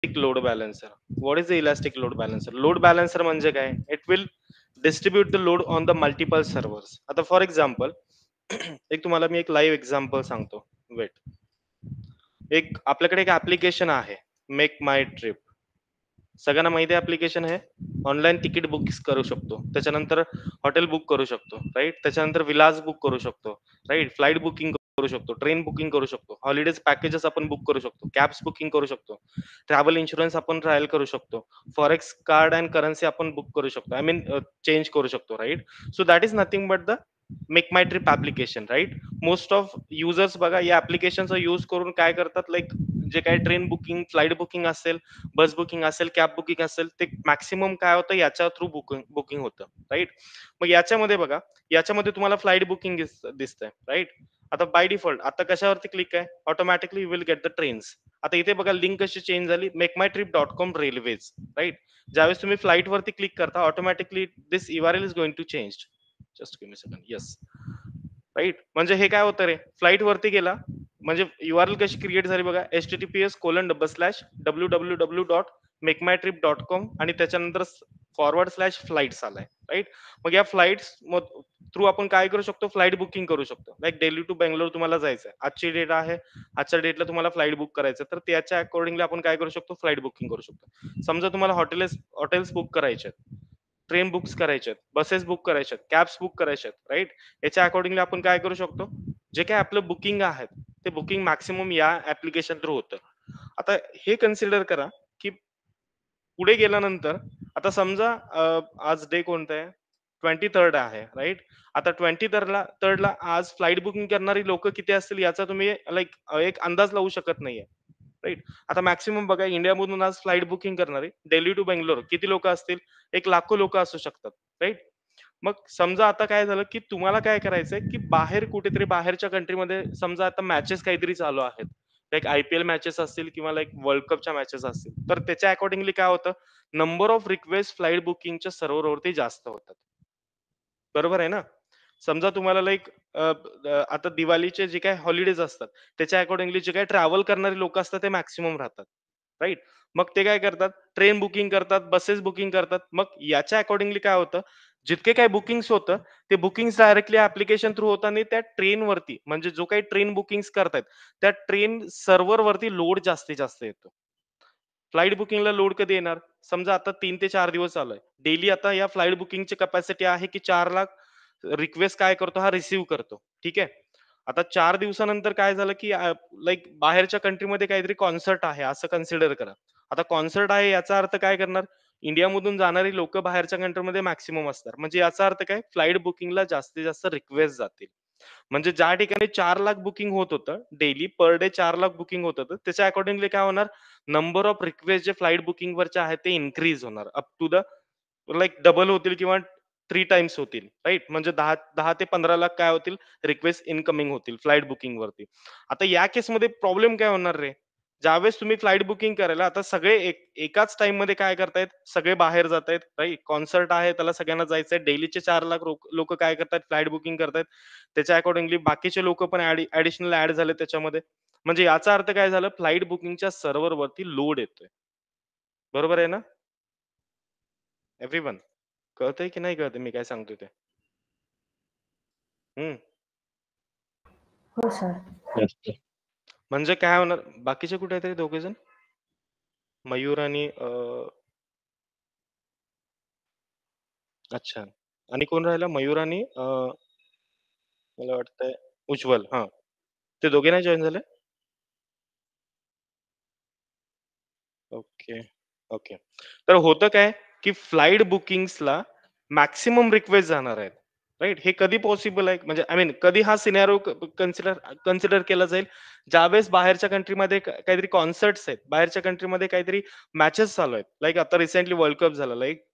Load balancer. What is the elastic load balancer? Load balancer म्हणजे काय? It will distribute the load on the multiple servers. आता for example एक तुम्हाला मी एक live example सांगतो. Weight. एक आपल्याकडे एक ऍप्लिकेशन आहे, मेक माय ट्रिप. सगळ्यांना माहिती आहे ऍप्लिकेशन आहे. ऑनलाईन तिकीट बुक करू शकतो, त्याच्यानंतर हॉटेल बुक करू शकतो, राईट. त्याच्यानंतर विलास बुक करू शकतो, राईट. फ्लाईट बुकिंग करू शकतो, ट्रेन बुकिंग करू शकतो, हॉलिडेज पॅकेजेस आपण बुक करू शकतो, कॅब्स बुकिंग करू शकतो, ट्रॅव्हल इन्शुरन्स आपण ट्रायल करू शकतो, फॉरेक्स कार्ड अँड करन्सी आपण बुक करू शकतो, आय मीन चेंज करू शकतो, right. So that is nothing but the make my trip application, right. Most of users बघा या ऍप्लिकेशनचा यूज करून काय करतात, लाईक जे काही ट्रेन बुकिंग, फ्लाईट बुकिंग असेल, बस बुकिंग असेल, कॅब बुकिंग असेल, ते मॅक्सिमम काय होतं याच्या थ्रू बुकिंग होतं, राईट. मग याच्यामध्ये बघा, याच्यामध्ये तुम्हाला फ्लाईट बुकिंग दिसतंय, राईट. आता बाय डिफॉल्ट आता कशावरती क्लिक आहे, automatically you will get the trains. आता इथे बघा लिंक कशी चेंज झाली, मेकमायट्रिप.com रेल्वेज, राईट. ज्यावेळेस तुम्ही फ्लाईट वरती क्लिक करता, automatically this URL is going to change. Just give me second. Yes, right. म्हणजे हे काय होतं रे, फ्लाईट वरती गेला म्हणजे URL कशी क्रिएट झाली बघा, https://www.makeMyTrip.com आणि त्याच्यानंतर /फ्लाईट्स आलाय, राईट. मग या फ्लाईट्स थ्रू आपण काय करू शकतो, फ्लाईट बुकिंग करू शकतो. लाईक दिल्ली टू बेंगलोर तुम्हाला जायचं आहे, आजची डेट आहे, आजच्या डेटला तुम्हाला फ्लाईट बुक करायचं, तर त्याच्या अकॉर्डिंगली आपण काय करू शकतो, फ्लाईट बुकिंग करू शकतो. समजा तुम्हाला हॉटेल्स बुक करायचे आहेत, ट्रेन बुक्स करायचे आहेत, बसेस बुक करायचे आहेत, कॅब्स बुक करायचे आहेत, राईट. याच्या अकॉर्डिंगली आपण काय करू शकतो, जे काय आपलं बुकिंग आहे ते बुकिंग मॅक्सिमम या ऍप्लिकेशन थ्रू होतं. आता हे कन्सिडर करा की पुढे गेल्यानंतर आता समजा आज डे कोणता आहे, 23rd आहे, राईट. आता 23rd ला आज फ्लाईट बुकिंग करणारी लोक किती असतील याचा तुम्ही लाईक एक अंदाज लावू शकत नाहीये, राईट. आता मॅक्सिमम बघा इंडियामधून आज फ्लाईट बुकिंग करणारी दिल्ली टू बेंगलोर किती लोक असतील, एक लाखो लोक असू शकतात, राईट. मग समजा आता काय झालं की तुम्हाला काय करायचंय की बाहेर कुठेतरी बाहेरच्या कंट्रीमध्ये समजा आता मॅचेस काहीतरी चालू आहेत, लाईक IPL मॅचेस असतील किंवा लाईक वर्ल्ड कपच्या मॅचेस असतील, तर त्याच्या अकॉर्डिंगली काय होतं, नंबर ऑफ रिक्वेस्ट फ्लाईट बुकिंगच्या सर्व्हरवरती जास्त होतात, बरोबर आहे ना. समजा तुम्हाला लाईक आता दिवाळीचे जे काही हॉलिडेज असतात त्याच्या अकॉर्डिंगली जे काही ट्रॅव्हल करणारे लोक असतात ते मॅक्सिमम राहतात, राईट. मग ते काय करतात, ट्रेन बुकिंग करतात, बसेस बुकिंग करतात. मग याच्या अकॉर्डिंगली काय होतं, जितके काही बुकिंग्स होतं ते बुकिंग्स डायरेक्टली ऍप्लिकेशन थ्रू होतं आणि त्या ट्रेन वरती म्हणजे जो काही ट्रेन बुकिंग्स करतायत त्या ट्रेन सर्व्हर वरती लोड जास्तीत जास्त येतो. फ्लाईट बुकिंगला लोड कधी येणार, समजा आता 3 ते 4 दिवस चालू आहे डेली. आता या फ्लाईट बुकिंगची कॅपॅसिटी आहे की 4 लाख रिक्वेस्ट काय करतो हा रिसीव्ह करतो, ठीक आहे. आता 4 दिवसानंतर काय झालं की लाईक बाहेरच्या कंट्रीमध्ये काहीतरी कॉन्सर्ट आहे असं कन्सिडर करा. आता कॉन्सर्ट आहे याचा अर्थ काय करणार, इंडियामधून जाणारी लोक बाहेरच्या कंट्रीमध्ये मॅक्सिमम असणार, म्हणजे याचा अर्थ काय, फ्लाईट बुकिंगला जास्तीत जास्त रिक्वेस्ट जातील. म्हणजे ज्या ठिकाणी 4 लाख बुकिंग होत होतं daily per day, 4 lakh booking होत होतं, त्याच्या अकॉर्डिंगली काय होणार, नंबर ऑफ रिक्वेस्ट जे फ्लाईट बुकिंग वरचे आहेत ते इन्क्रीज होणार up to the like double होतील किंवा 3 टाइम्स होतील, राईट. म्हणजे 10 ते 15 लाख काय होतील, रिक्वेस्ट इनकमिंग होतील फ्लाईट बुकिंग वरती. आता या केसमध्ये प्रॉब्लेम काय होणार रे, ज्यावेळेस तुम्ही फ्लाईट बुकिंग करायला आता सगळे एकाच टाइम मध्ये काय करतायत, सगळे बाहेर जात आहेत, राईट. कॉन्सर्ट आहे त्याला सगळ्यांना जायचंय, डेलीचे 4 लाख लोक काय करतात, फ्लाईट बुकिंग करतायत. त्याच्या अकॉर्डिंगली बाकीचे लोक पण ऍडिशनल ऍड झाले त्याच्यामध्ये. म्हणजे याचा अर्थ काय झालं, फ्लाईट बुकिंगच्या सर्व्हर वरती लोड येतोय, बरोबर आहे ना एव्हरीवन. कळतंय की नाही कळतंय मी काय सांगतोय ते. हम्म. हो सर. जास्त. म्हणजे काय होणार, बाकीचे कुठे आहेत दोघे जण, मयूर आणि अच्छा, आणि कोण राहिला, मयूर आणि मला वाटतंय उज्ज्वल. हा, ते दोघे नाही जॉईन झाले. ओके. ओके. तर होतं काय, की फ्लाइट बुकिंग्सला मॅक्सिमम रिक्वेस्ट जाणार आहेत, राईट. हे कधी पॉसिबल आहे, म्हणजे आय मीन कधी हा सिनेरिओ कन्सिडर कन्सिडर केला जाईल, ज्यावेळेस बाहेरच्या कंट्रीमध्ये काहीतरी कॉन्सर्ट्स आहेत, बाहेरच्या कंट्रीमध्ये काहीतरी मॅचेस चालू आहेत, लाईक आता रिसेंटली वर्ल्ड कप झाला, लाईक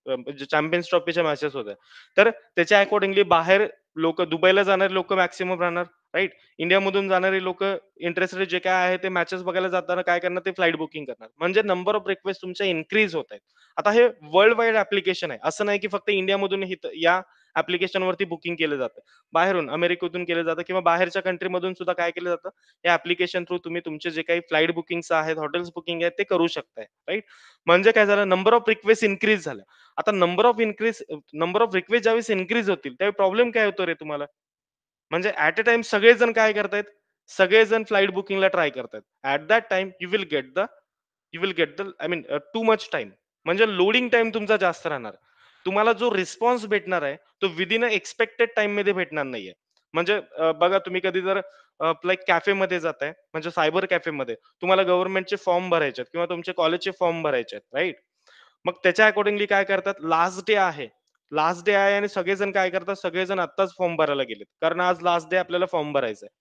चॅम्पियन्स ट्रॉफीच्या मॅचेस होत्या. तर त्याच्या अकॉर्डिंगली बाहेर लोक, दुबईला जाणारे लोक मॅक्सिमम राहणार, राईट. इंडियामधून जाणारे लोक इंटरेस्टेड जे काय आहे ते मॅचेस बघायला जाताना काय करणार, ते फ्लाईट बुकिंग करणार, म्हणजे नंबर ऑफ रिक्वेस्ट तुमच्या इन्क्रीज होत आहेत. आता हे वर्ल्ड वाईड ऍप्लिकेशन आहे, असं नाही की फक्त इंडियामधून या ॲप्लिकेशनवरती बुकिंग केलं जातं. बाहेरून अमेरिकेतून केलं जातं किंवा बाहेरच्या कंट्रीमधून सुद्धा काय केलं जातं, या ॲप्लिकेशन थ्रू तुम्ही तुमचे जे काही फ्लाइट बुकिंग्स आहेत, हॉटेल्स बुकिंग आहेत ते करू शकताय, राइट? म्हणजे काय झालं, नंबर ऑफ रिक्वेस्ट इन्क्रीज झाल्या. आता नंबर ऑफ रिक्वेस्ट ज्यावेळेस इन्क्रीज होतील, त्यावेळी प्रॉब्लेम काय होतो रे तुम्हाला? म्हणजे ॲट अ टाईम सगळेजण काय करतायत? सगळेजण फ्लाइट बुकिंगला ट्राय करतायत. At that time you will get the I mean to much time. म्हणजे लोडिंग टाईम तुमचा जास्त राहणार. तुम्हाला जो रिस्पॉन्स भेटणार आहे, तो विदिन अ एक्स्पेक्टेड टाईममध्ये भेटणार नाहीये. म्हणजे बघा तुम्ही कधी जर लाइक कॅफेमध्ये जाताय, म्हणजे सायबर कॅफेमध्ये तुम्हाला गव्हर्नमेंटचे फॉर्म भरायचे आहेत किंवा तुमचे कॉलेजचे फॉर्म भरायचे आहेत, राइट? मग त्याच्या अकॉर्डिंगली काय करतात, लास्ट डे आहे आणि सगळेजण काय करतात, सगळेजण आत्ताच फॉर्म भरायला गेलेत. कारण आज लास्ट डे आपल्याला फॉर्म भरायचा आहे.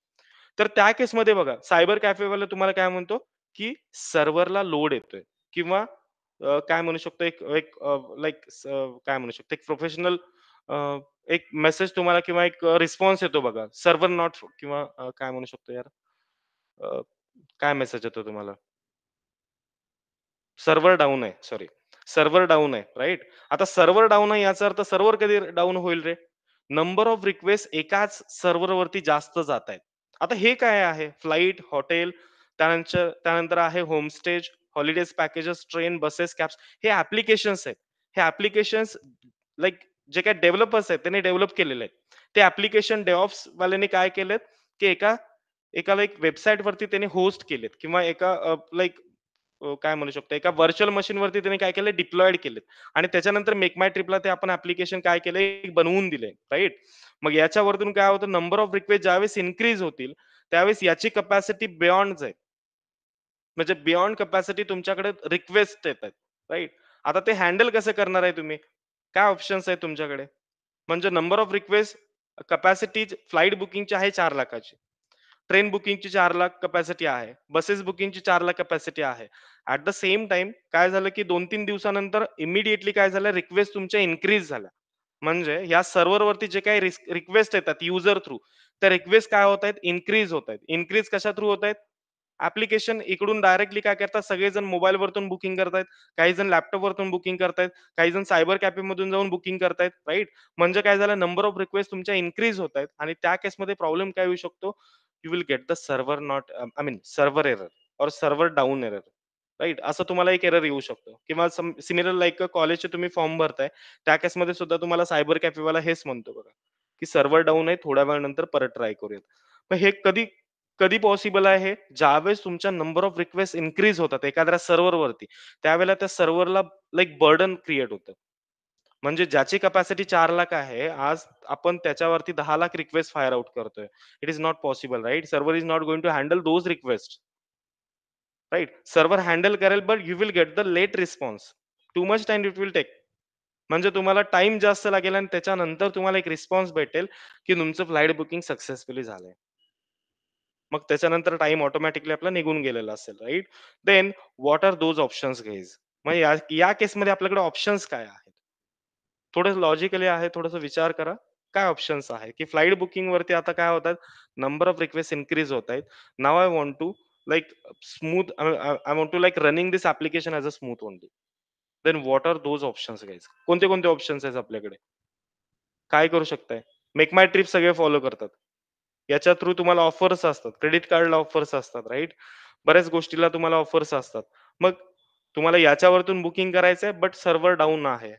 तर त्या केसमध्ये बघा, सायबर कॅफेवाला तुम्हाला काय म्हणतो, की सर्व्हरला लोड येतोय किंवा काय म्हणू शकतो एक एक लाइक काय म्हणू शकतो, एक प्रोफेशनल एक मेसेज तुम्हाला किंवा एक रिस्पॉन्स येतो बघा. सर्व्हर नॉट किंवा काय म्हणू शकतो यार, अ, काय मेसेज येतो तुम्हाला? सर्व्हर डाउन आहे, सॉरी. सर्व्हर डाउन आहे, राइट? आता सर्व्हर डाउन आहे याचा अर्थ सर्व्हर कधी डाउन होईल रे? नंबर ऑफ रिक्वेस्ट एकाच सर्व्हरवरती जास्त जात आहेत. आता हे काय आहे? फ्लाइट, हॉटेल, त्यानंतर आहे homestays, holidays packages, train, buses, cabs हे ॲप्लिकेशन्स आहेत. हे ॲप्लिकेशन्स लाइक जे काही डेव्हलपर्स आहेत त्यांनी डेव्हलप केलेले आहेत. ते ॲप्लिकेशन डेव्हऑप्स वाल्यांनी काय केलेत, की एका एका लाइक वेबसाईटवरती त्यांनी होस्ट केलेत किंवा एका लाइक काय म्हणू शकतो, एका व्हर्चुअल मशीनवरती त्यांनी काय केलंय, डिप्लॉईड केलेत आणि त्याच्यानंतर मेक माय ट्रिपला ते आपण ॲप्लिकेशन काय केलंय, बनवून दिलंय, राइट? मग याच्यावरतून काय होतं, नंबर ऑफ रिक्वेस्ट ज्यावेळेस इन्क्रीज होतील, त्यावेळेस याची कपॅसिटी बियॉन्ड जाईल. म्हणजे बियॉन्ड कपॅसिटी तुमच्याकडे रिक्वेस्ट येतायत, राइट? आता ते हँडल कसं करणार आहे तुम्ही? काय ऑप्शन्स आहेत तुमच्याकडे? म्हणजे number of request capacity flight बुकिंगची आहे 4,00,000ची. ट्रेन बुकिंगची 4,00,000 कपॅसिटी आहे. बसेस बुकिंगची 4,00,000 कपॅसिटी आहे. ॲट द सेम टाईम काय झालं, की 2-3 दिवसानंतर इमिडिएटली काय झालं, रिक्वेस्ट तुमच्या इन्क्रीज झाल्या. म्हणजे या सर्व्हरवरती जे काही रिक्वेस्ट येतात युजर थ्रू, त्या रिक्वेस्ट काय होत आहेत, इन्क्रीज होत आहेत. इन्क्रीज कशा थ्रू होत आहेत? ॲप्लिकेशन इकडून डायरेक्टली काय करतात, सगळेजण मोबाईलवरतून बुकिंग करतायत, काही जण लॅपटॉपवरतून बुकिंग करतायत, काही जण सायबर कॅफेमधून जाऊन बुकिंग करतायत, राइट? म्हणजे काय झालं, नंबर ऑफ रिक्वेस्ट तुमच्या इन्क्रीज होत आहेत आणि त्या केसमध्ये प्रॉब्लेम काय येऊ शकतो, you will get the server not I mean server error और सर्व्हर डाउन एरर, राइट? असं तुम्हाला एक एरर येऊ शकतो किंवा सिमिलर लाइक कॉलेजचे तुम्ही फॉर्म भरताय, त्या केसमध्ये सुद्धा तुम्हाला सायबर कॅफेवाला हेच म्हणतो बघा, की सर्व्हर डाउन आहे, थोड्या वेळानंतर परत ट्राय करूयात. मग हे कधी कधी पॉसिबल आहे हे? ज्यावेळेस तुमच्या नंबर ऑफ रिक्वेस्ट इन्क्रीज होतात एखाद्या सर्व्हरवरती, त्यावेळेला त्या सर्व्हरला लाइक बर्डन क्रिएट होतं. म्हणजे ज्याची कॅपॅसिटी 4,00,000 आहे, आज आपण त्याच्यावरती 10,00,000 रिक्वेस्ट फायर आउट करतोय. It is not possible, right? Server is not going to handle those request, right? Server handle करेल, but you will get the late response. Too much time it will take. म्हणजे तुम्हाला time जास्त लागेल आणि त्याच्यानंतर तुम्हाला एक रिस्पॉन्स भेटेल, की तुमचं फ्लाइट बुकिंग सक्सेसफुली झालंय. मग त्याच्यानंतर टाईम ऑटोमॅटिकली आपला निघून गेलेला असेल, right? Then what are those options guys? मग या या केसमध्ये आपल्याकडे ऑप्शन्स काय आहेत? थोडं लॉजिकली आहे, थोडासा विचार करा. काय ऑप्शन्स आहे, की फ्लाइट बुकिंगवरती आता काय होतात, नंबर ऑफ रिक्वेस्ट इन्क्रीज होत आहेत. Now I want to like smooth I want to like running this application as a smooth only. Then what are those options guys? कोणते ऑप्शन्स आहेत आपल्याकडे? काय करू शकताय? मेक माय ट्रिप सगळे फॉलो करतात. याच्या थ्रू तुम्हाला ऑफर्स असतात. क्रेडिट कार्डला ऑफर्स असतात, राइट? बऱ्याच गोष्टीला तुम्हाला ऑफर्स असतात. मग तुम्हाला याच्यावरतून बुकिंग करायचंय, बट सर्व्हर डाउन आहे,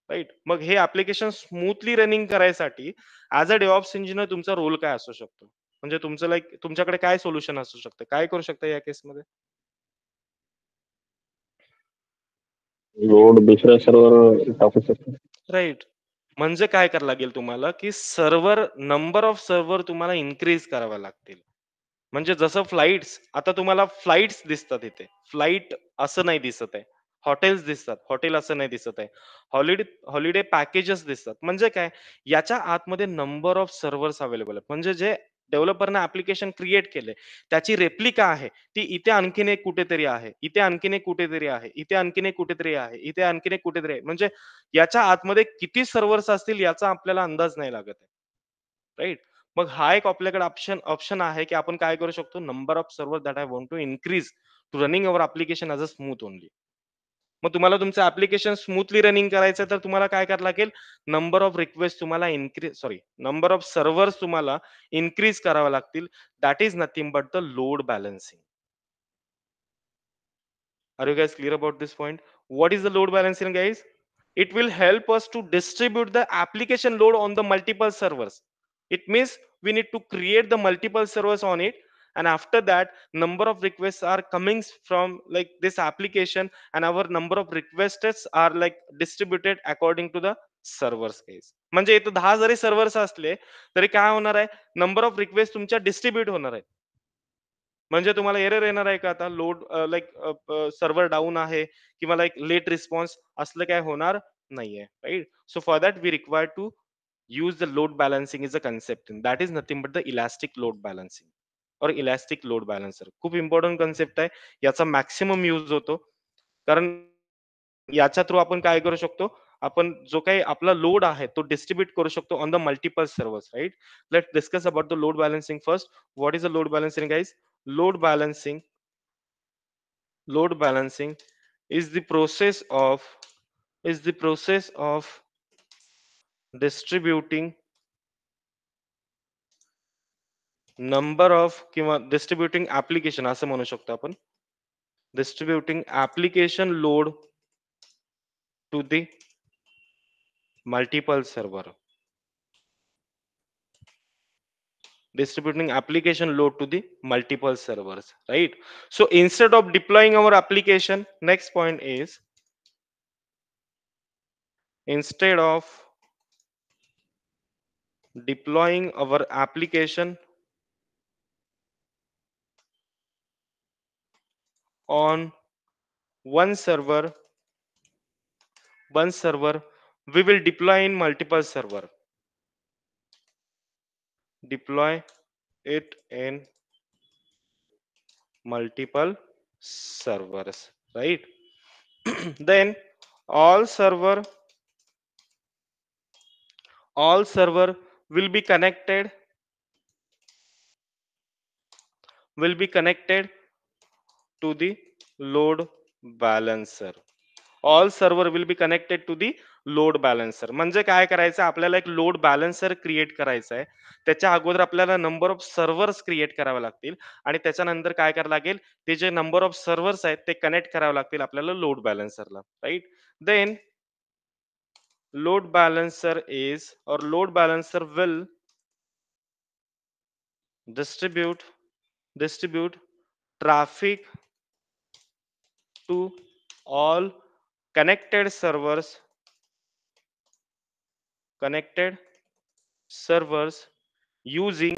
राइट? मग हे ॲप्लिकेशन स्मूथली रनिंग करायसाठी ॲज अ डेव्हऑप्स इंजिनिअर तुमचा रोल काय असू शकतो? म्हणजे तुमचं लाइक तुमच्याकडे काय सोल्युशन असू शकतं? काय करू शकता या केसमध्ये? लोड दुसऱ्या सर्व्हर टाकू शकतो. राइट. म्हणजे काय करावं लागेल तुम्हाला, की नंबर ऑफ सर्व्हर तुम्हाला इन्क्रीज कराव्या लागतील. म्हणजे जसं फ्लाइट्स, आता तुम्हाला फ्लाइट्स दिसतात इथे. फ्लाइट असं नाही दिसत आहे. हॉटेल्स दिसतात. हॉटेल असं नाही दिसत आहे. हॉलिडे हॉलिडे पॅकेजेस दिसतात. म्हणजे काय? याच्या आतमध्ये नंबर ऑफ सर्व्हर्स अवेलेबल आहेत. म्हणजे जे डेव्हलपरने ॲप्लिकेशन क्रिएट केलंय, त्याची रेप्लिका आहे. ती इथे आणखीन एक कुठेतरी आहे. इथे आणखीन एक कुठेतरी आहे. इथे आणखीन एक कुठेतरी आहे. इथे आणखीन एक कुठेतरी आहे. म्हणजे याच्या आतमध्ये किती सर्व्हर्स असतील याचा आपल्याला अंदाज नाही लागत आहे. राइट? मग हा एक आपल्याकडे ऑप्शन ऑप्शन आहे, की आपण काय करू शकतो, number of server that I want to increase to running our application as a smooth only. मग तुम्हाला तुमचं ऍप्लिकेशन स्मूथली रनिंग करायचं तर तुम्हाला काय करावं लागेल, नंबर ऑफ रिक्वेस्ट तुम्हाला नंबर ऑफ सर्व्हर्स तुम्हाला इन्क्रीज करावे लागतील. That is nothing but the load balancing. Are you guys clear about this point? What is the load balancing, guys? It will help us to distribute the application load on the multiple servers. It means we need to create the multiple servers on it, and after that, number of requests are coming from like this application, and our number of requests are like distributed according to the servers case. म्हणजे इथं 10 जरी servers असले तरी काय होणार आहे, number of request तुमच्या distribute होणार आहे. म्हणजे तुम्हाला एरर येणार आहे का आता लोड लाइक सर्व्हर डाऊन आहे किंवा लाइक लेट रिस्पॉन्स असलं काय होणार नाहीये, right? So for that we require to use the load balancing is a concept and that is nothing but the elastic load balancing or elastic load balancer. खूप important concept आहे. याचा maximum use होतो. कारण याच्या through आपण काय करू शकतो, आपण जो काही आपला लोड आहे तो डिस्ट्रीब्यूट करू शकतो on the multiple servers, right? Let discuss about the load balancing first. What is the load balancing guys? Load balancing load balancing is the process of distributing number of किंवा distributing application असं म्हणू शकतो आपण, distributing application load to the multiple server, distributing application load to the multiple servers, right? So instead of deploying our application, next point is instead of deploying our application on one server, we will deploy in multiple server, deploy it in multiple servers, right? Then all server all server will be connected to the load balancer. All server will be connected to the load balancer. म्हणजे काय करायचं, आपल्याला एक load balancer create करायचा आहे. त्याच्या अगोदर आपल्याला नंबर ऑफ सर्व्हर्स क्रिएट करावे लागतील आणि त्याच्यानंतर काय करावं लागेल, ते जे नंबर ऑफ सर्व्हर्स आहेत ते कनेक्ट करावे लागतील आपल्याला लोड बॅलन्सरला, right? Then load balancer will distribute distribute traffic to all connected servers connected servers using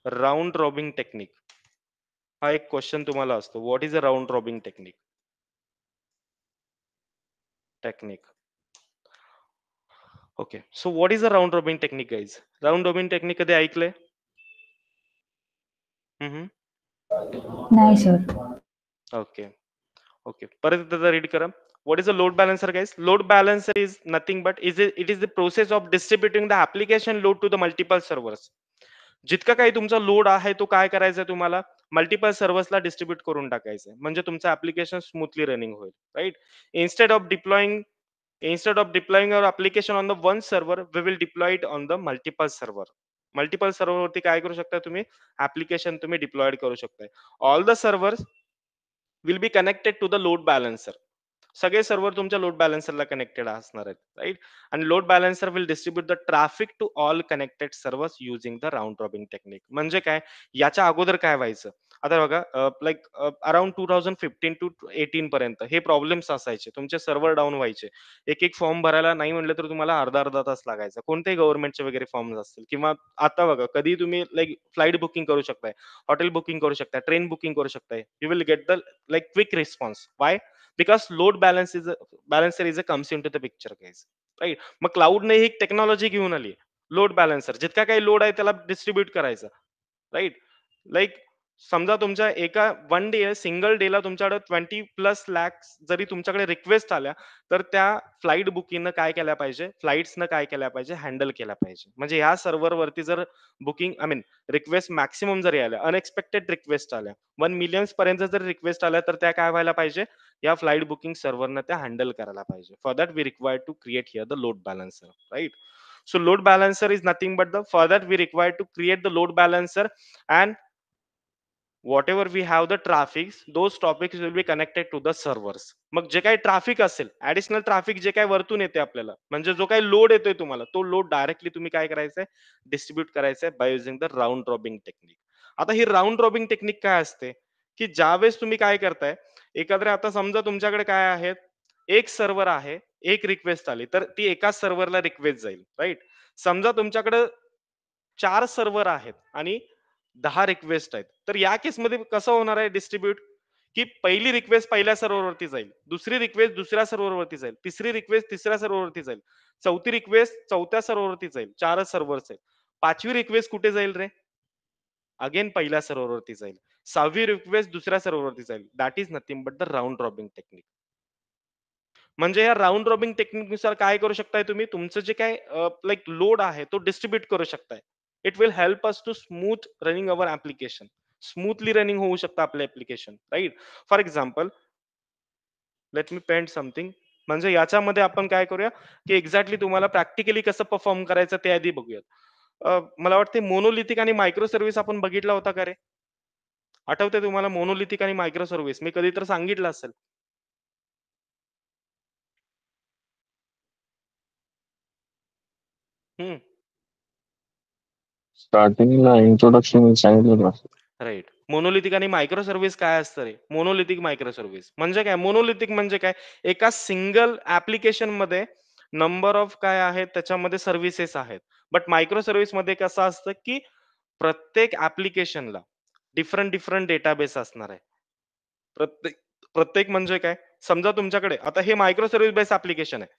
round robbing technique. हा एक क्वेश्चन तुम्हाला असतो, what is a round robbing technique. Okay, so what is a round robbing technique guys? Round robbing technique कधी ऐकलंय? नाही sir. Okay okay, परत एकदा read करा. What is a load balancer, guys? Load balancer is nothing but it is the process of distributing the application load to the multiple servers. जितका काही तुमचा load आहे तो काय करायचा आहे, तुम्हाला मल्टिपल सर्व्हर्सला डिस्ट्रीब्यूट करून टाकायचं आहे. म्हणजे तुमचं ऍप्लिकेशन स्मूथली रनिंग होईल, right? Instead of deploying our application on the one server, we will deploy it on the multiple server. Multiple server वरती काय करू शकता तुम्ही, ऍप्लिकेशन तुम्ही डिप्लॉइड करू शकताय. All the servers will be connected to the load balancer. सगळे server तुमच्या लोड बॅलन्सरला कनेक्टेड असणार आहेत, राईट? आणि load balancer will distribute the traffic to all connected servers using the round robin technique. म्हणजे काय, याच्या अगोदर काय व्हायचं, आता बघा, लाईक अराउंड 2015 टू 18 पर्यंत हे प्रॉब्लेम्स असायचे, तुमचे सर्व्हर डाऊन व्हायचे. एक एक फॉर्म भरायला नाही म्हणलं तर तुम्हाला अर्धा अर्धा तास लागायचा, कोणतेही गव्हर्नमेंटचे वगैरे फॉर्म असतील. किंवा आता बघा, कधी तुम्ही लाईक फ्लाईट बुकिंग करू शकताय, हॉटेल बुकिंग करू शकताय, ट्रेन बुकिंग करू शकताय. You will get the like quick response. Why? Because load balancer is a comes into the picture, guys, right? मग क्लाउडने ही टेक्नॉलॉजी घेऊन आली, लोड बॅलन्सर. जितका काही लोड आहे त्याला डिस्ट्रीब्यूट करायचा, राईट? लाईक समजा तुमच्या एका वन डे सिंगल डेला तुमच्याकडे 20+ लॅक्स जरी तुमच्याकडे रिक्वेस्ट आल्या, तर त्या फ्लाइट बुकिंगनं काय केल्या पाहिजे, फ्लाइट्सनं काय केल्या पाहिजे, हँडल केल्या पाहिजे. म्हणजे ह्या सर्व्हरवरती जर booking I mean request maximum जरी आल्या, अनएक्सपेक्टेड रिक्वेस्ट आल्या, 1 मिलियन्स पर्यंत जर रिक्वेस्ट आल्या, तर त्या काय व्हायला पाहिजे, या फ्लाइट बुकिंग सर्व्हरनं त्या हँडल करायला पाहिजे. For that we require to create here the load balancer, right? So load balancer is nothing but for that we require to create the load balancer, and whatever we have the traffic, those topics will be connected to the servers. मग जे काही traffic असेल, additional traffic जे काही वरतून येते आपल्याला, म्हणजे जो काही लोड येतोय तुम्हाला, तो लोड डायरेक्टली तुम्ही काय करायचंय, डिस्ट्रीब्यूट करायचंय by using the round robbing technique. आता ही राऊंड रॉबिंग टेक्निक काय असते, की ज्यावेळेस तुम्ही काय करताय, एखाद्या आता समजा तुमच्याकडे काय आहे, एक सर्व्हर आहे, एक रिक्वेस्ट आली, तर ती एकाच सर्व्हरला रिक्वेस्ट जाईल, राईट? समजा तुमच्याकडे 4 सर्व्हर आहेत आणि 10 रिक्वेस्ट आहेत. तर या केसमध्ये कसं होणार आहे डिस्ट्रिब्यूट, की पहिली रिक्वेस्ट पहिल्या सर्व्हरवरती जाईल, दुसरी रिक्वेस्ट दुसऱ्या सर्व्हरवरती जाईल, तिसरी रिक्वेस्ट तिसऱ्या सर्व्हरवरती जाईल, चौथी रिक्वेस्ट चौथ्या सर्व्हरवरती जाईल. 4च सर्व्हर्स आहेत. 5वी रिक्वेस्ट कुठे जाईल रे? अगेन पहिल्या सर्व्हरवरती जाईल. 6वी रिक्वेस्ट दुसऱ्या सर्व्हरवरती जाईल. That is nothing but the round robbing technique. म्हणजे या राउंड रॉबिंग टेक्निकनुसार काय करू शकताय तुम्ही, तुमचं जे काय लाइक लोड आहे तो डिस्ट्रीब्यूट करू शकताय. It will help us to smooth running our application. Smoothly running होऊ शकतं आपलं application, right? For example, let me paint something. म्हणजे याच्यामध्ये आपण काय करूया, की एक्झॅक्टली तुम्हाला प्रॅक्टिकली कसं परफॉर्म करायचं ते आधी बघूयात. मला वाटते मोनोलिथिक आणि मायक्रो सर्व्हिस आपण बघितला होता का रे? आठवतंय तुम्हाला मोनोलिथिक आणि मायक्रो सर्व्हिस? मी कधी तर सांगितलं असेल. हम्म. स्टार्टिंगला इंट्रोडक्शन सांगितलं ना. राईट. मोनोलिथिक आणि मायक्रो सर्व्हिस काय असतं रे? मोनोलिथिक मायक्रो सर्व्हिस म्हणजे काय? मोनोलिथिक म्हणजे काय? एका सिंगल ऍप्लिकेशन मध्ये नंबर ऑफ काय आहेत, त्याच्यामध्ये सर्व्हिसेस आहेत. बट मायक्रो सर्व्हिस मध्ये कसं असतं, की प्रत्येक ऍप्लिकेशनला डिफरंट डिफरंट डेटाबेस असणार आहे. प्रत्येक प्रत्येक म्हणजे काय? समजा तुमच्याकडे आता हे मायक्रो सर्व्हिस बेस ऍप्लिकेशन आहे.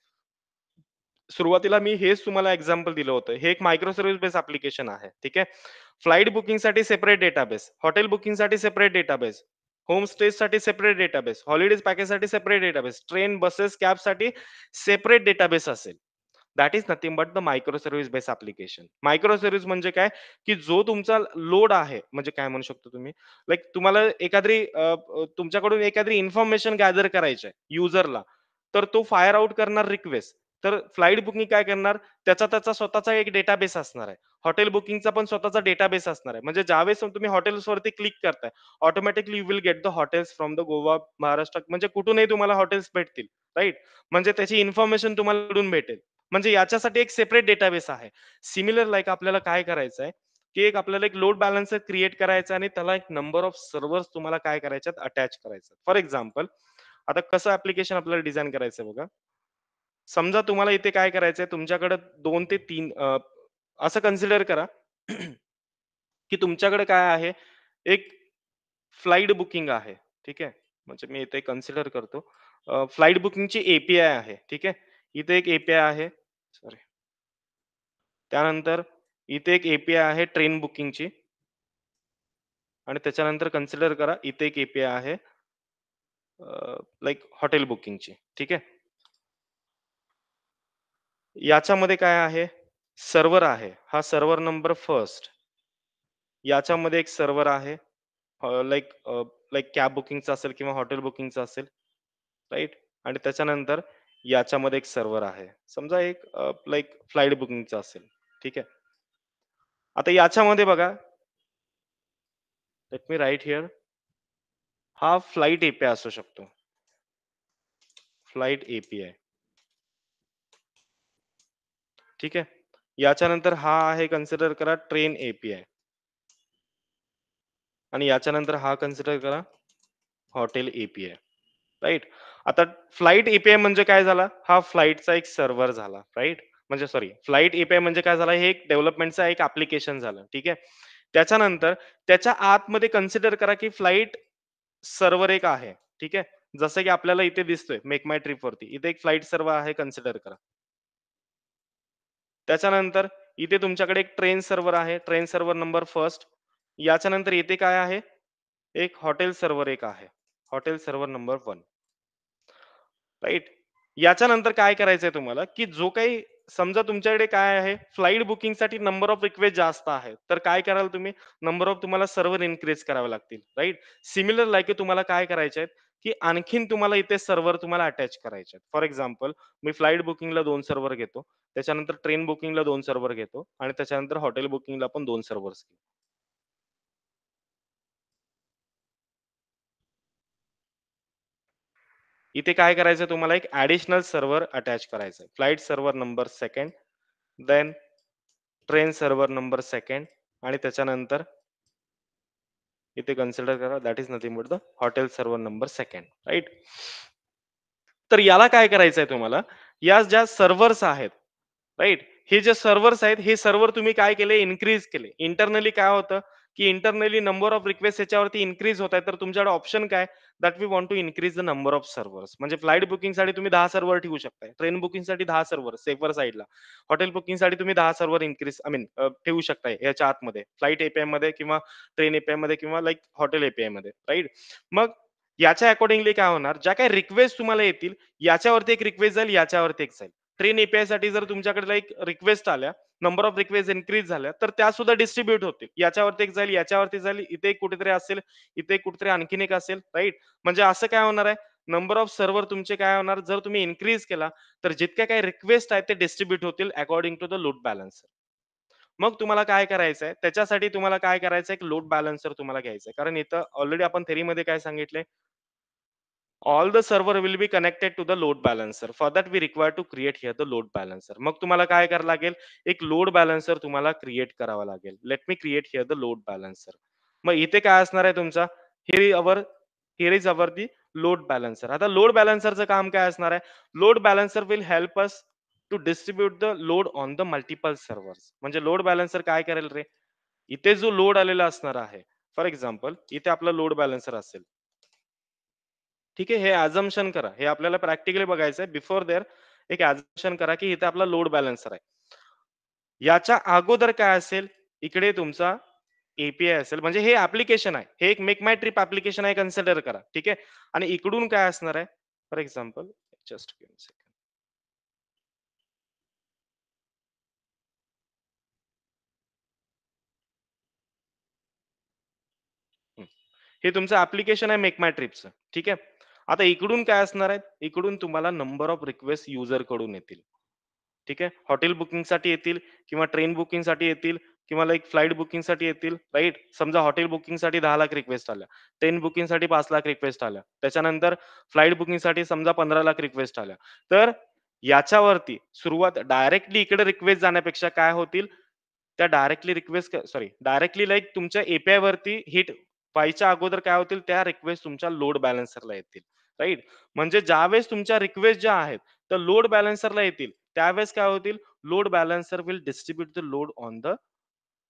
सुरुवातीला मी हेच तुम्हाला एक्झाम्पल दिलं होतं. हे एक मायक्रो सर्व्हिस बेस ऍप्लिकेशन आहे. ठीक आहे. फ्लाइट बुकिंगसाठी सेपरेट डेटाबेस, हॉटेल बुकिंगसाठी सेपरेट डेटाबेस, होम स्टेसाठी सेपरेट डेटाबेस, हॉलिडेज पॅकेजसाठी सेपरेट डेटाबेस, ट्रेन, बसेस, कॅबसाठी सेपरेट डेटाबेस असेल. That is nothing but the micro service base application. Micro service म्हणजे काय, की जो तुमचा लोड आहे, म्हणजे काय म्हणू शकतो तुम्ही, लाईक तुम्हाला एखादी तुमच्याकडून एखादी इन्फॉर्मेशन गॅदर करायची आहे युजरला, तर तो फायर आउट करणार रिक्वेस्ट. तर फ्लाइट बुकिंग काय करणार, त्याचा त्याचा स्वतःचा एक डेटाबेस असणार आहे. हॉटेल बुकिंगचा पण स्वतःचा डेटाबेस असणार आहे. म्हणजे ज्यावेळेस तुम्ही हॉटेल्सवरती क्लिक करताय, automatically you will get the hotels from the Goa, Maharashtra, म्हणजे कुठूनही तुम्हाला हॉटेल्स भेटतील, राईट? म्हणजे त्याची इन्फॉर्मेशन तुम्हाला कुठून भेटेल. म्हणजे याच्यासाठी एक सेपरेट डेटाबेस आहे. सिमिलर लाईक आपल्याला काय करायचं आहे, की एक आपल्याला एक लोड बॅलन्सर क्रिएट करायचा आणि त्याला एक नंबर ऑफ सर्व्हर्स तुम्हाला काय करायच्यात, अटॅच करायचं. फॉर एक्झाम्पल, आता कसं ऍप्लिकेशन आपल्याला डिझाइन करायचं बघा. समजा तुम्हाला इथे काय करायचंय, तुमच्याकडे 2 ते 3 असं कन्सिडर करा, की तुमच्याकडे काय आहे, एक फ्लाइट बुकिंग आहे. ठीक आहे. म्हणजे मी इथे कन्सिडर करतो. फ्लाइट बुकिंगची एपीआय आहे. ठीक आहे. इथे एक एपीआय आहे. सॉरी. त्यानंतर इथे एक एपीआय आहे ट्रेन बुकिंगची, आणि त्याच्यानंतर कन्सिडर करा इथे एक एपीआय आहे लाइक हॉटेल बुकिंगची. ठीक आहे. याच्यामध्ये काय आहे, सर्व्हर आहे. हा सर्व्हर नंबर फर्स्ट. याच्यामध्ये एक सर्व्हर आहे, लाइक लाइक कॅब बुकिंगचा असेल किंवा हॉटेल बुकिंगचा असेल, राईट? आणि त्याच्यानंतर याच्यामध्ये एक सर्व्हर आहे. समजा एक लाइक फ्लाइट बुकिंगचा असेल. ठीक आहे. आता याच्यामध्ये बघा, लेट मी राईट हिअर, हा फ्लाइट एपीआय असू शकतो. Flight API. ठीक आहे. याच्यानंतर हा आहे, कन्सिडर करा ट्रेन एपीआय, आणि याच्यानंतर हा कन्सिडर करा हॉटेल एपीआय, राईट? आता फ्लाइट एपीआय म्हणजे काय झाला, हा फ्लाइटचा एक सर्व्हर झाला, राईट? म्हणजे सॉरी, फ्लाइट एपीआय म्हणजे काय झालं, हे एक डेव्हलपमेंटचा एक ऍप्लिकेशन झालं. ठीक आहे. त्याच्यानंतर त्याच्या आतमध्ये कन्सिडर करा की फ्लाइट सर्व्हर एक आहे. ठीक आहे. जसं की आपल्याला इथे दिसतोय मेक माय ट्रिप वरती, इथे एक फ्लाइट सर्व्हर आहे, कन्सिडर करा. त्याच्यानंतर इथे तुमच्याकडे एक ट्रेन सर्व्हर आहे, ट्रेन सर्व्हर नंबर फर्स्ट. याच्यानंतर इथे काय आहे, एक हॉटेल सर्व्हर एक आहे. Hotel server number 1. राइट. याच्यानंतर काय करायचंय तुम्हाला, की जो काही समजा तुमच्याकडे काय आहे, फ्लाइट बुकिंगसाठी नंबर ऑफ रिक्वेस्ट जास्त आहे. तर काय कराल तुम्ही? नंबर ऑफ तुम्हाला सर्व्हर इन्क्रीज करावे लागतील, राइट? सिमिलर लाइक तुम्हाला काय करायचे आहेत, की आणखीन तुम्हाला इथे सर्व्हर तुम्हाला अटॅच करायचे आहेत. फॉर एक्झाम्पल मी फ्लाइट बुकिंगला 2 सर्व्हर घेतो. त्याच्यानंतर ट्रेन बुकिंगला 2 सर्व्हर घेतो आणि त्याच्यानंतर हॉटेल बुकिंगला पण 2 सर्व्हर्स घेतो. इथे काय करायचं तुम्हाला एक ऍडिशनल सर्व्हर अटॅच करायचं. Flight server number 2, then train server number 2 आणि त्याच्यानंतर इथे कन्सिडर करा that is nothing but the hotel server number 2, right? तर याला काय करायचंय तुम्हाला, या ज्या सर्व्हर्स आहेत, राइट? हे जे सर्व्हर्स आहेत, हे सर्व्हर तुम्ही काय केले, इन्क्रीज केले. इंटरनली काय होतं, की इंटरनली नंबर ऑफ रिक्वेस्ट याच्यावरती इन्क्रीज होत आहे. तर तुमच्याकडे ऑप्शन काय, that we want to increase the number of servers. म्हणजे फ्लाइट बुकिंगसाठी तुम्ही 10 सर्व्हर ठेवू शकताय. ट्रेन बुकिंगसाठी 10 सर्व्हर सेफर साइडला. हॉटेल बुकिंगसाठी तुम्ही 10 सर्व्हर इन्क्रीज आय मीन ठेवू शकताय याच्या आतमध्ये. फ्लाइट एपीआय मध्ये किंवा ट्रेन एपीआय मध्ये किंवा लाइक हॉटेल एपीआय मध्ये, राइट? मग याच्या अकॉर्डिंगली काय होणार, ज्या काही रिक्वेस्ट तुम्हाला येतील, याच्यावरती एक रिक्वेस्ट जाईल, याच्यावरती एक जाईल. ट्रेन एपीआय साठी जर तुमच्याकडे एक रिक्वेस्ट आल्या, नंबर ऑफ रिक्वेस्ट इन्क्रीज झाल्या, तर त्या सुद्धा डिस्ट्रीब्यूट होतील. याच्यावरती एक जाईल, याच्यावरती जाईल, इथे एक कुठेतरी असेल, इथे एक कुठेतरी आणखीन एक असेल, राइट? म्हणजे असं काय होणार आहे, नंबर ऑफ सर्व्हर तुमचे काय होणार, जर तुम्ही इन्क्रीज केला, तर जितक्या काही रिक्वेस्ट आहेत ते डिस्ट्रीब्यूट होतील according to the load balancer. मग तुम्हाला काय करायचंय, त्याच्यासाठी तुम्हाला काय करायचंय, एक लोड बॅलन्सर तुम्हाला घ्यायचंय. कारण इथं ऑलरेडी आपण थेरीमध्ये काय सांगितलंय, all the server will be connected to the load balancer. For that we require to create here the load balancer. मग तुम्हाला काय करावं लागेल, एक लोड बॅलन्सर तुम्हाला क्रिएट करावा लागेल. Let me create here the load balancer. मग इथे काय असणार आहे तुमचा, here is our the load balancer. आता लोड बॅलन्सरचं काम काय असणार आहे, load balancer will help us to distribute the load on the multiple servers. म्हणजे लोड बॅलन्सर काय करेल रे, इथे जो लोड आलेला असणार आहे, फॉर एक्झाम्पल इथे आपला लोड बॅलन्सर असेल, ठीक आहे. हे अझम्पशन करा. हे आपल्याला प्रॅक्टिकली बघायचं आहे. बिफोर देअर एक अझम्पशन करा, की इथे आपला लोड बॅलन्सर आहे. याच्या अगोदर काय असेल, इकडे तुमचा एपीआय असेल. म्हणजे हे ॲप्लिकेशन आहे. हे एक मेक माय ट्रिप ॲप्लिकेशन आहे कन्सिडर करा. ठीक आहे. आणि इकडून काय असणार आहे, for example just give me a second. हे तुमचं ॲप्लिकेशन आहे मेक माय ट्रिपचं. ठीक आहे. आता इकडून काय असणार आहे, इकडून तुम्हाला नंबर ऑफ रिक्वेस्ट युजर कडून येतील. ठीक आहे. हॉटेल बुकिंगसाठी येतील किंवा ट्रेन बुकिंगसाठी येतील किंवा लाइक फ्लाइट बुकिंगसाठी येतील, राइट? समजा हॉटेल बुकिंगसाठी 10,00,000 रिक्वेस्ट आल्या. ट्रेन बुकिंगसाठी 5,00,000 रिक्वेस्ट आल्या. त्याच्यानंतर फ्लाइट बुकिंगसाठी समजा 15,00,000 रिक्वेस्ट आल्या. तर याच्यावरती सुरुवात डायरेक्टली इकडे रिक्वेस्ट जाण्यापेक्षा काय होतील, त्या डायरेक्टली रिक्वेस्ट डायरेक्टली लाइक तुमच्या एपीआय वरती हिट व्हायच्या अगोदर काय होतील, त्या रिक्वेस्ट तुमच्या लोड बॅलन्सरला येतील, राइट? म्हणजे ज्यावेळेस तुमच्या रिक्वेस्ट ज्या आहेत, तर लोड बॅलन्सरला येतील. त्यावेळेस काय होतील, load balancer will distribute the load on the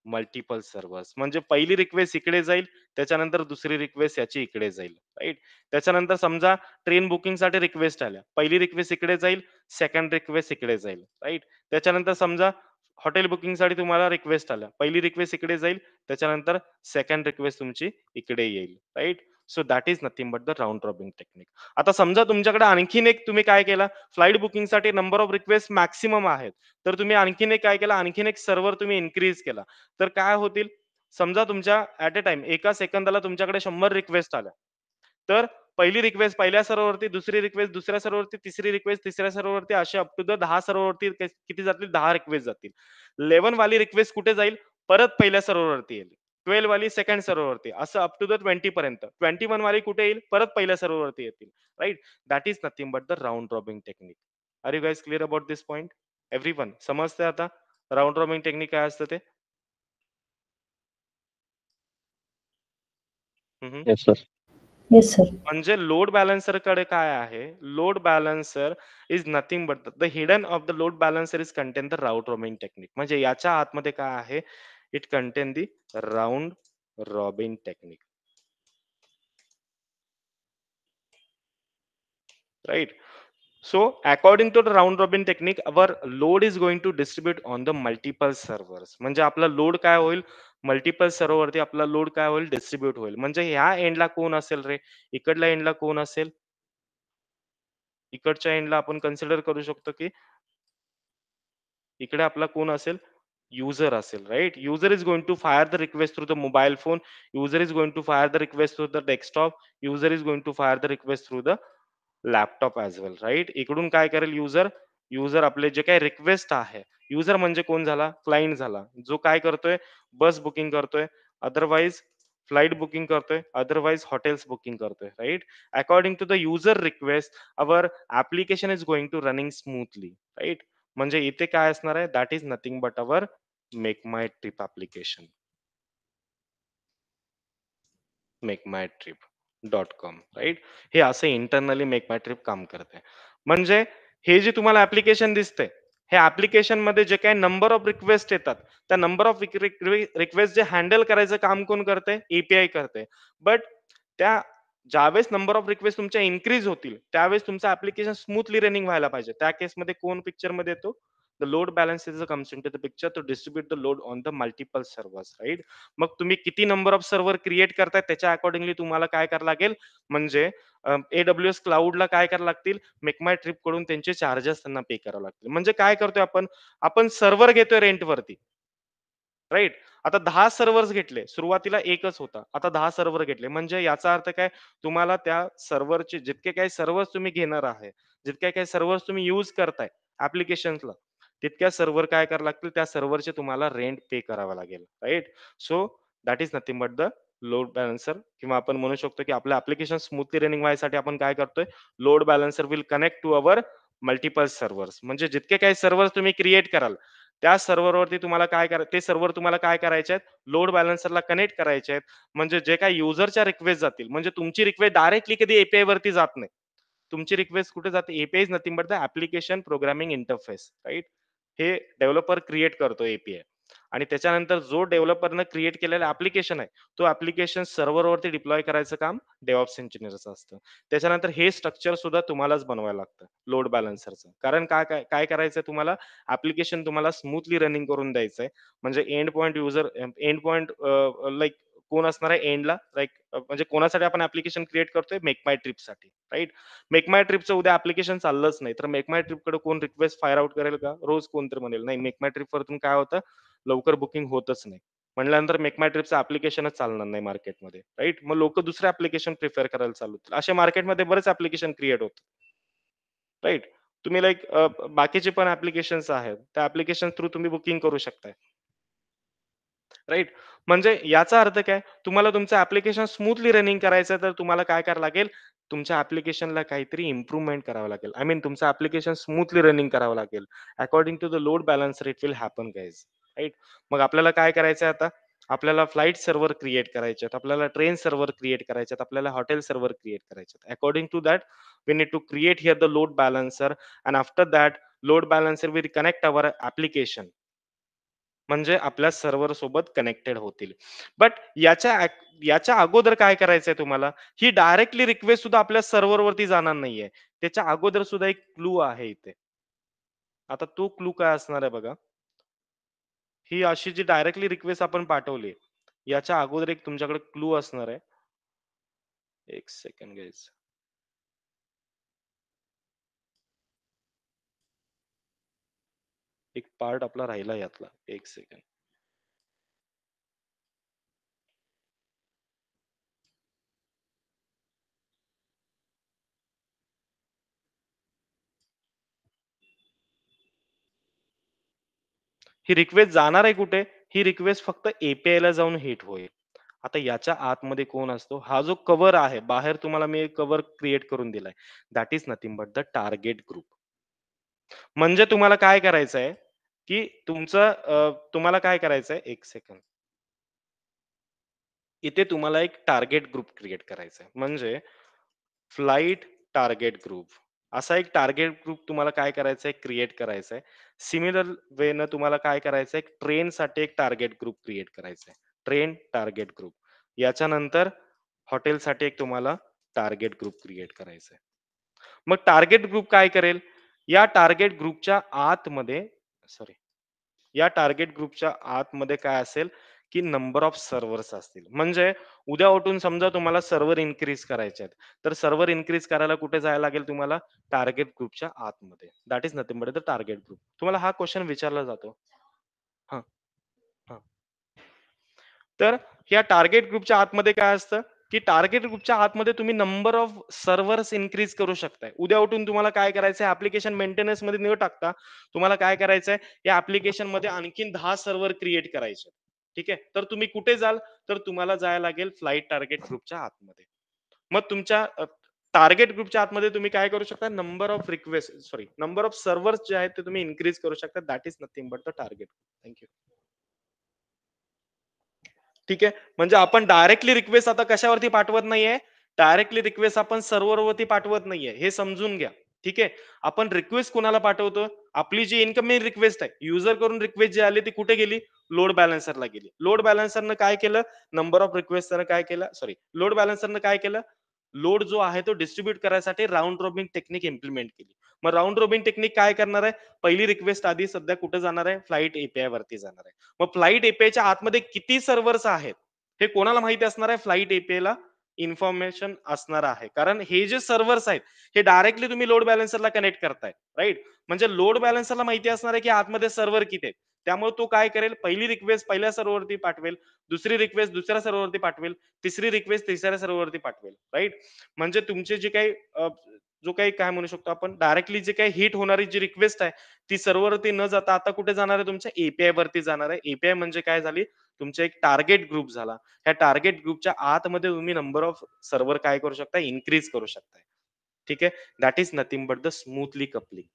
multiple servers. म्हणजे पहिली रिक्वेस्ट इकडे जाईल, त्याच्यानंतर दुसरी रिक्वेस्ट याची इकडे जाईल, राइट? त्याच्यानंतर समजा ट्रेन बुकिंगसाठी रिक्वेस्ट आल्या. पहिली रिक्वेस्ट इकडे जाईल, सेकंड रिक्वेस्ट इकडे जाईल, राइट? त्याच्यानंतर समजा हॉटेल बुकिंगसाठी तुम्हाला रिक्वेस्ट आल्या. पहिली रिक्वेस्ट इकडे जाईल, त्याच्यानंतर सेकंड रिक्वेस्ट तुमची इकडे येईल, right? So that is nothing but the round robin technique. आता समजा तुमच्याकडे आणखीन एक तुम्ही काय केला, फ्लाइट बुकिंगसाठी नंबर ऑफ रिक्वेस्ट मॅक्सिमम आहेत. तर तुम्ही आणखीन एक काय केलं, आणखीन एक सर्व्हर तुम्ही इन्क्रीज केला. तर काय होतील, समजा तुमच्या ऍट अ टाइम एका सेकंदाला तुमच्याकडे 100 रिक्वेस्ट आल्या. तर पहिली रिक्वेस्ट पहिल्या सर्व्हरवरती, दुसरी रिक्वेस्ट दुसऱ्या सर्व्हरवरती, तिसरी रिक्वेस्ट तिसऱ्या सर्व्हरवरती, असे अप टू द 10 सर्व्हरवरती किती जातील, 10 रिक्वेस्ट जातील. 11 वाली रिक्वेस्ट कुठे जाईल, परत पहिल्या सर्व्हरवरती येईल. 12 वाली सेकंड सर्व्हरवरती, असं अप टू द 20 पर्यंत. 21 वाली कुठे येईल, परत पहिल्या सर्व्हरवरती येतील, right? That is nothing but the round robin technique. Are you guys clear about this point? Everyone समजतंय आता राउंड रॉबिन टेक्निक काय असतं ते? Hmm. Yes sir. Yes sir. म्हणजे लोड बॅलन्सर कडे काय आहे, load balancer is nothing but the hidden of the load balancer is contain the round robin technique. म्हणजे याच्या आतमध्ये काय आहे, it contain the round robin technique, right? So according to the round robin technique, our load is going to distribute on the multiple servers. म्हणजे आपला load काय होईल, multiple सर्व्हरवरती आपला लोड काय होईल, डिस्ट्रीब्यूट होईल. म्हणजे ह्या एंडला कोण असेल रे? इकडल्या एंडला कोण असेल? इकडच्या एंडला आपण कन्सिडर करू शकतो, की इकडे आपला कोण असेल? युजर असेल, right? User is going to fire the request through the mobile phone. User is going to fire the request through the desktop. User is going to fire the request through the laptop as well, right? इकडून काय करेल user? User आपले जे काही request आहे, user म्हणजे कोण झाला? क्लायंट झाला. जो काय करतोय? बस बुकिंग करतोय, अदरवाईज फ्लाइट बुकिंग करतोय, अदरवाईज हॉटेल्स बुकिंग करतोय, right? According to the user request our application is going to running smoothly, right? म्हणजे इथे काय असणार आहे? That is nothing but our make my trip application. MakeMyTrip, right? हे असं internally MakeMyTrip काम करते. म्हणजे हे जे तुम्हाला ॲप्लिकेशन दिसतंय, हे ॲप्लिकेशनमध्ये जे काही नंबर ऑफ रिक्वेस्ट येतात, त्या नंबर ऑफ रिक्वेस्ट जे हँडल करायचं काम कोण करतंय? एपीआय करते. बट त्या ज्यावेळेस नंबर ऑफ रिक्वेस्ट तुमच्या इन्क्रीज होतील, त्यावेळेस तुमचं ॲप्लिकेशन स्मूथली रनिंग व्हायला पाहिजे. त्या केसमध्ये कोण पिक्चरमध्ये येतो? The load balance comes into the picture to distribute the load on the multiple servers, right? मग तुम्ही किती नंबर ऑफ सर्व्हर क्रिएट करताय त्याच्या अकॉर्डिंगली तुम्हाला काय करावं लागेल? म्हणजे AWS क्लाउडला काय करावं लागतील? मेकमाय ट्रिप कडून त्यांचे चार्जेस त्यांना पे करावे लागतील. म्हणजे काय करतोय आपण? आपण सर्व्हर घेतोय रेंटवरती, राइट? आता 10 सर्व्हर्स घेतले. सुरुवातीला एकच होता. आता 10 सर्व्हर घेतले. म्हणजे याचा अर्थ काय? तुम्हाला त्या सर्व्हरचे जितके काही सर्व्हर्स तुम्ही घेणार आहे, जितके काही सर्व्हर्स तुम्ही यूज करताय ॲप्लिकेशन्सला, तितक्या सर्व्हर काय करावे लागतील? त्या सर्व्हरचे तुम्हाला रेंट पे करावं लागेल, right? So that is nothing but the load balancer, किंवा आपण म्हणू शकतो, की आपलं ॲप्लिकेशन स्मूथली रनिंग व्हायसाठी आपण काय करतोय? Load balancer will connect to our multiple servers. म्हणजे जितके काही सर्व्हर्स तुम्ही क्रिएट कराल, त्या सर्व्हरवरती तुम्हाला काय ते सर्व्हर तुम्हाला काय करायचे आहेत? लोड बॅलन्सरला कनेक्ट करायचे आहेत. म्हणजे जे काही युजरच्या रिक्वेस्ट जातील, म्हणजे तुमची रिक्वेस्ट डायरेक्टली कधी एपीआय वरती जात नाही. तुमची रिक्वेस्ट कुठे जाते? API is nothing but the application programming interface, right? हे डेव्हलपर क्रिएट करतो एपीआय. आणि त्याच्यानंतर जो डेव्हलपरनं क्रिएट केलेला ॲप्लिकेशन आहे, तो ॲप्लिकेशन सर्व्हरवरती डिप्लॉय करायचं काम डेव्हऑप्स इंजिनिअरचं असतं. त्याच्यानंतर हे स्ट्रक्चर सुद्धा तुम्हालाच बनवायला लागतं लोड बॅलन्सरचं. कारण काय काय काय करायचंय तुम्हाला? ॲप्लिकेशन तुम्हाला स्मूथली रनिंग करून द्यायचंय. म्हणजे end point user end point like कोण असणार आहे एंडला? लाइक म्हणजे कोणासाठी आपण ॲप्लिकेशन क्रिएट करतोय? मेक माय ट्रिपसाठी, राइट? मेक माय ट्रिपचं उद्या ॲप्लिकेशन चाललंच नाही, तर मेक माय ट्रिपकडे कोण रिक्वेस्ट फायर आउट करेल का? रोज कोणतरी म्हणेल, नाही मेक माय ट्रिपवरतून काय होतं? लवकर बुकिंग होतच नाही. म्हटल्यानंतर मेक माय ट्रिपचं ॲप्लिकेशनच चालणार नाही मार्केटमध्ये, राइट? मग लोकं दुसरे ॲप्लिकेशन प्रिफर करायला चालू होतील. असे मार्केटमध्ये बरेच ॲप्लिकेशन क्रिएट होतात, राइट? तुम्ही लाइक बाकीचे पण ॲप्लिकेशन्स आहेत. त्या ॲप्लिकेशन थ्रू तुम्ही बुकिंग करू शकताय. राइट? म्हणजे याचा अर्थ काय? तुम्हाला तुमचं ॲप्लिकेशन स्मूथली रनिंग करायचं तर तुम्हाला काय करावं लागेल? तुमच्या ॲप्लिकेशनला काहीतरी इम्प्रूव्हमेंट करावं लागेल. आय मीन तुमचं ॲप्लिकेशन स्मूथली रनिंग करावं लागेल. According to the load balancer it will happen guys, right? मग आपल्याला काय करायचंय आता? आपल्याला फ्लाइट सर्व्हर क्रिएट करायचे आहेत. आपल्याला ट्रेन सर्व्हर क्रिएट करायचे आहेत. आपल्याला हॉटेल सर्व्हर क्रिएट करायचे आहेत. According to that we need to create here the load balancer, and after that load balancer will connect our application. म्हणजे आपल्या सर्व्हर सोबत कनेक्टेड होतील. बट याच्या अगोदर काय करायचंय तुम्हाला? ही डायरेक्टली रिक्वेस्ट सुद्धा आपल्या सर्व्हरवरती जाणार नाहीये. त्याच्या अगोदर सुद्धा एक क्लू आहे इथे. आता तो क्लू काय असणार आहे बघा. ही अशी जी डायरेक्टली रिक्वेस्ट आपण पाठवली, याच्या अगोदर एक तुमच्याकडे क्लू असणार आहे. एक सेकंड गाईज. एक पार्ट आपला राहिला यातला. एक सेकंड. ही रिक्वेस्ट जाणार आहे कुठे? ही रिक्वेस्ट फक्त एपीआयला जाऊन हिट होईल. आता याच्या आतमध्ये कोण असतो? हा जो कव्हर आहे, बाहेर तुम्हाला मी एक कव्हर क्रिएट करून दिलाय. That is nothing but the target group. म्हणजे तुम्हाला काय करायचंय, की तुम्हाला काय करायचंय? एक सेकंड. इथे तुम्हाला एक टार्गेट ग्रुप क्रिएट करायचा आहे. म्हणजे फ्लाइट टार्गेट ग्रुप. असा एक टार्गेट ग्रुप तुम्हाला काय करायचंय? क्रिएट करायचा आहे. सिमिलर वेनं तुम्हाला काय करायचंय? ट्रेनसाठी एक टार्गेट ग्रुप क्रिएट करायचा आहे. Train target group. याच्यानंतर हॉटेलसाठी एक तुम्हाला टार्गेट ग्रुप क्रिएट करायचा आहे. मग टार्गेट ग्रुप काय करेल? या टार्गेट ग्रुपच्या आतमध्ये सॉरी या टार्गेट ग्रुपच्या आतमध्ये काय असेल, की नंबर ऑफ सर्व्हर्स असतील. म्हणजे उद्या उठून समजा तुम्हाला सर्व्हर इन्क्रीज करायचे आहेत, तर सर्व्हर इन्क्रीज करायला कुठे जायला लागेल तुम्हाला? टार्गेट ग्रुपच्या आतमध्ये. That is nothing but the target group. तुम्हाला हा क्वेश्चन विचारला जातो. हां, हां. तर या टार्गेट ग्रुपच्या आतमध्ये काय असतं, की टार्गेट ग्रुपच्या आतमध्ये तुम्ही नंबर ऑफ सर्व्हर्स इन्क्रीज करू शकताय. उद्या उठून तुम्हाला काय करायचंय, ॲप्लिकेशन मेंटेनन्समध्ये न टाकता तुम्हाला काय करायचंय, या ॲप्लिकेशनमध्ये आणखीन 10 सर्व्हर क्रिएट करायचे. ठीक आहे. तर तुम्ही कुठे जाल? तर तुम्हाला जायला लागेल फ्लाइट टार्गेट ग्रुपच्या आतमध्ये. मग तुमच्या टार्गेट ग्रुपच्या आतमध्ये तुम्ही काय करू शकता? Number of request sorry number of servers जे आहेत ते तुम्ही इन्क्रीज करू शकता. That is nothing but the target. Thank you. ठीक आहे. म्हणजे आपण डायरेक्टली रिक्वेस्ट आता कशावरती पाठवत नाहीये, डायरेक्टली रिक्वेस्ट आपण सर्व्हरवरती पाठवत नाहीये, हे समजून घ्या. ठीक आहे. आपण रिक्वेस्ट कोणाला पाठवतो? आपली जी इनकमिंग रिक्वेस्ट आहे, युजर करून रिक्वेस्ट जी आली ती कुठे गेली? लोड बॅलन्सरला गेली. लोड बॅलन्सरनं काय केलं? नंबर ऑफ रिक्वेस्टनं काय केलं? सॉरी, लोड बॅलन्सरनं काय केलं? लोड जो आहे तो डिस्ट्रीब्यूट करायसाठी राउंड रॉबिन टेक्निक इम्प्लिमेंट केली. मग राउंड रॉबिन टेक्निक काय करणार आहे? पहिली रिक्वेस्ट आधी सध्या कुठे जाणार आहे? फ्लाइट एपीआय वरती जाणार आहे. मग फ्लाइट एपीआयच्या आतमध्ये किती सर्व्हर्स आहेत हे कोणाला माहिती असणार आहे? फ्लाइट एपीआय ला इन्फॉर्मेशन असणार आहे. कारण हे जे सर्व्हर्स आहेत हे डायरेक्टली तुम्ही लोड बॅलन्सरला कनेक्ट करताय, राईट? म्हणजे लोड बॅलन्सरला माहिती असणार आहे की आतमध्ये सर्व्हर किती आहेत. त्यामुळे तो काय करेल? पहिली रिक्वेस्ट पहिल्या सर्व्हरवरती पाठवेल, दुसरी रिक्वेस्ट दुसऱ्या सर्व्हरवरती पाठवेल, तिसरी रिक्वेस्ट तिसऱ्या सर्व्हरवरती पाठवेल, राईट? म्हणजे तुमचे जे काही जो काही काय म्हणू शकतो आपण डायरेक्टली जे काही हिट होणारी जी रिक्वेस्ट आहे ती सर्व्हरवरती न जाता आता कुठे जाणार आहे? तुमच्या एपीआय वरती जाणार आहे. एपीआय म्हणजे काय झाली? तुमचा एक टार्गेट ग्रुप झाला. ह्या टार्गेट ग्रुपच्या आतमध्ये तुम्ही नंबर ऑफ सर्व्हर काय करू शकता? इन्क्रीज करू शकता. ठीक आहे. That is nothing but the smoothly coupling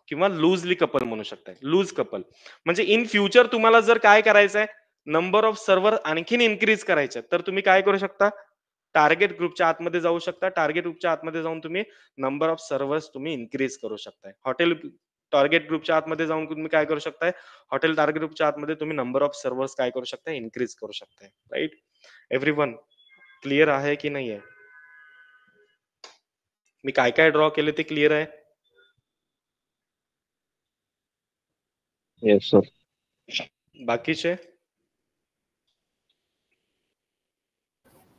किंवा लूजली कपल म्हणू शकताय. लूज कपल म्हणजे इन फ्युचर तुम्हाला जर काय करायचंय, नंबर ऑफ सर्व्हर आणखीन इन्क्रीज करायचे तर तुम्ही काय करू शकता? टार्गेट ग्रुपच्या आतमध्ये जाऊ शकता. टार्गेट ग्रुपच्या आतमध्ये जाऊन तुम्ही नंबर ऑफ सर्व्हर्स तुम्ही इन्क्रीज करू शकताय. हॉटेल टार्गेट ग्रुपच्या आतमध्ये जाऊन तुम्ही काय करू शकताय? हॉटेल टार्गेट ग्रुपच्या आतमध्ये तुम्ही नंबर ऑफ सर्व्हर्स काय करू शकताय? इन्क्रीज करू शकताय. राइट? एव्हरीवन क्लिअर आहे की नाहीये? मी काय काय ड्रॉ केले ते क्लिअर आहे? Yes sir. बाकीचे?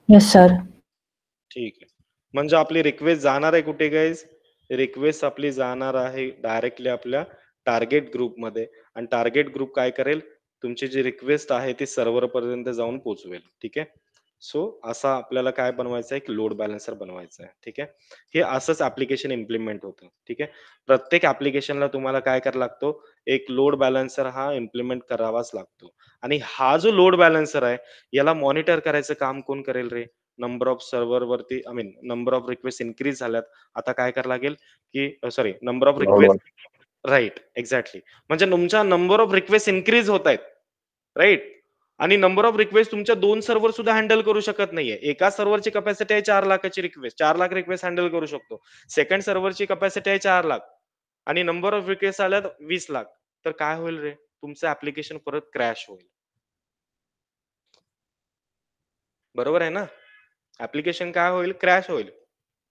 Yes sir. ठीक आहे. म्हणजे आपली रिक्वेस्ट जाणार आहे कुठे गाईज? रिक्वेस्ट आपली जाणार आहे डायरेक्टली आपल्या टार्गेट ग्रुपमध्ये आणि टार्गेट ग्रुप काय करेल? तुमची जी रिक्वेस्ट आहे ती सर्व्हर पर्यंत जाऊन पोहोचवेल. ठीक आहे. सो असा आपल्याला काय बनवायचं आहे? एक लोड बॅलन्सर बनवायचं आहे. ठीक आहे. हे असंच ऍप्लिकेशन इम्प्लिमेंट होतं. ठीक आहे. प्रत्येक ऍप्लिकेशनला तुम्हाला काय करायला लागतो? एक लोड बॅलन्सर हा इम्प्लिमेंट करावाच लागतो. आणि हा जो लोड बॅलन्सर आहे याला मॉनिटर करायचं काम कोण करेल रे? नंबर ऑफ सर्व्हर वरती I mean number of request increase झाल्यात. आता काय करावं लागेल, की sorry number of cloud request right, exactly. म्हणजे तुमच्या नंबर ऑफ रिक्वेस्ट इन्क्रीज होत आहेत, राइट? आणि नंबर ऑफ रिक्वेस्ट तुमच्या 2 सर्व्हर सुद्धा हँडल करू शकत नाहीये. एका सर्व्हरची कॅपॅसिटी आहे 4 लाखाची रिक्वेस्ट. 4 लाख रिक्वेस्ट हँडल करू शकतो. सेकंड सर्व्हरची कॅपॅसिटी आहे 4 लाख आणि नंबर ऑफ रिक्वेस्ट आल्यात 20 लाख. तर काय होईल रे? तुमचं ऍप्लिकेशन परत क्रॅश होईल. बरोबर आहे ना? ऍप्लिकेशन काय होईल? क्रॅश होईल.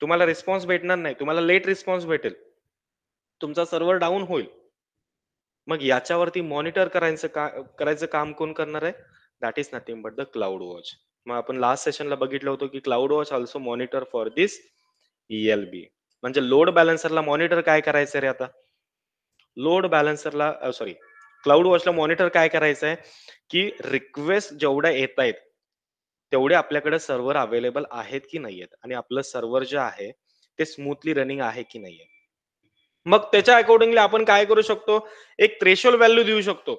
तुम्हाला रिस्पॉन्स भेटणार नाही. तुम्हाला लेट रिस्पॉन्स भेटेल. तुमचा सर्व्हर डाउन होईल. मग याच्यावरती मॉनिटर करायचं काम कोण करणार आहे? That is nothing but the cloud watch. मग आपण लास्ट सेशनला बघितलं होतं की cloud watch also monitor for this ELB. म्हणजे लोड बॅलन्सरला मॉनिटर काय करायचं रे आता? लोड बॅलन्सरला सॉरी क्लाउड वॉचला मॉनिटर काय करायचं आहे? की रिक्वेस्ट जेवढ्या येत आहेत तेवढे आपल्याकडे सर्व्हर अवेलेबल आहेत की नाहीयेत आणि आपलं सर्व्हर जे आहे ते स्मूथली रनिंग आहे की नाहीये. मग त्याच्या अकॉर्डिंगली आपण काय करू शकतो? एक थ्रेशोल्ड व्हॅल्यू देऊ शकतो,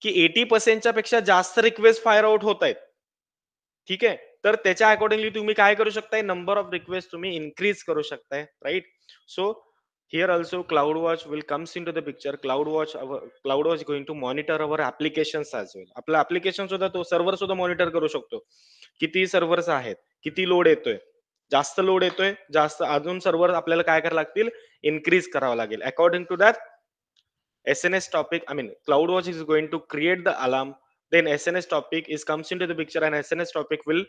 की 80% च्या पेक्षा जास्त रिक्वेस्ट फायर आउट होत आहेत. ठीक आहे. तर त्याच्या अकॉर्डिंगली तुम्ही काय करू शकताय? नंबर ऑफ रिक्वेस्ट तुम्ही इन्क्रीज करू शकताय, right? So here also CloudWatch will comes into the picture. CloudWatch going to monitor our applications as well. आपलं ऍप्लिकेशन सुद्धा तो सर्व्हर सुद्धा मॉनिटर करू शकतो. किती सर्व्हर्स आहेत? किती लोड येतोय? जास्त लोड येतोय, जास्त अजून सर्व्हर आपल्याला काय करावं लागतील? इन्क्रीज करावं लागेल. According to that SNS topic, I mean, CloudWatch is going to create the alarm. Then SNS topic is comes into the picture, and SNS topic will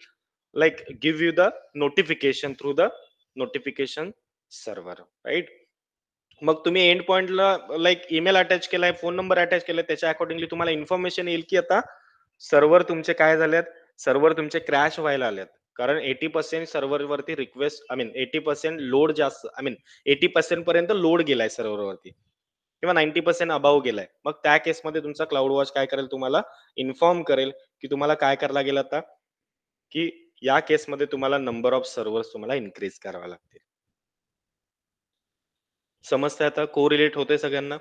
like give you the notification through the notification server, right? मग तुम्ही end पॉइंटला like email attach केलाय, phone number attach केलाय, त्याच्या accordingly तुम्हाला information येईल की आता सर्व्हर तुमचे काय झालेत, सर्व्हर तुमचे क्रॅश व्हायला आलेत. कारण 80% सर्व्हरवरती रिक्वेस्ट आय मीन 80% लोड जास्त आय मीन 80% पर्यंत लोड गेलाय सर्व्हरवरती किंवा 90% अबाव गेलाय. मग त्या केसमध्ये तुमचा क्लाउड वॉच काय करेल, तुम्हाला इन्फॉर्म करेल की तुम्हाला काय करायला लागेल आता, की या केसमध्ये तुम्हाला नंबर ऑफ सर्व्हर्स तुम्हाला इन्क्रीज करावे लागतील. समजतंय आता? कोरिलेट होते सगळ्यांना?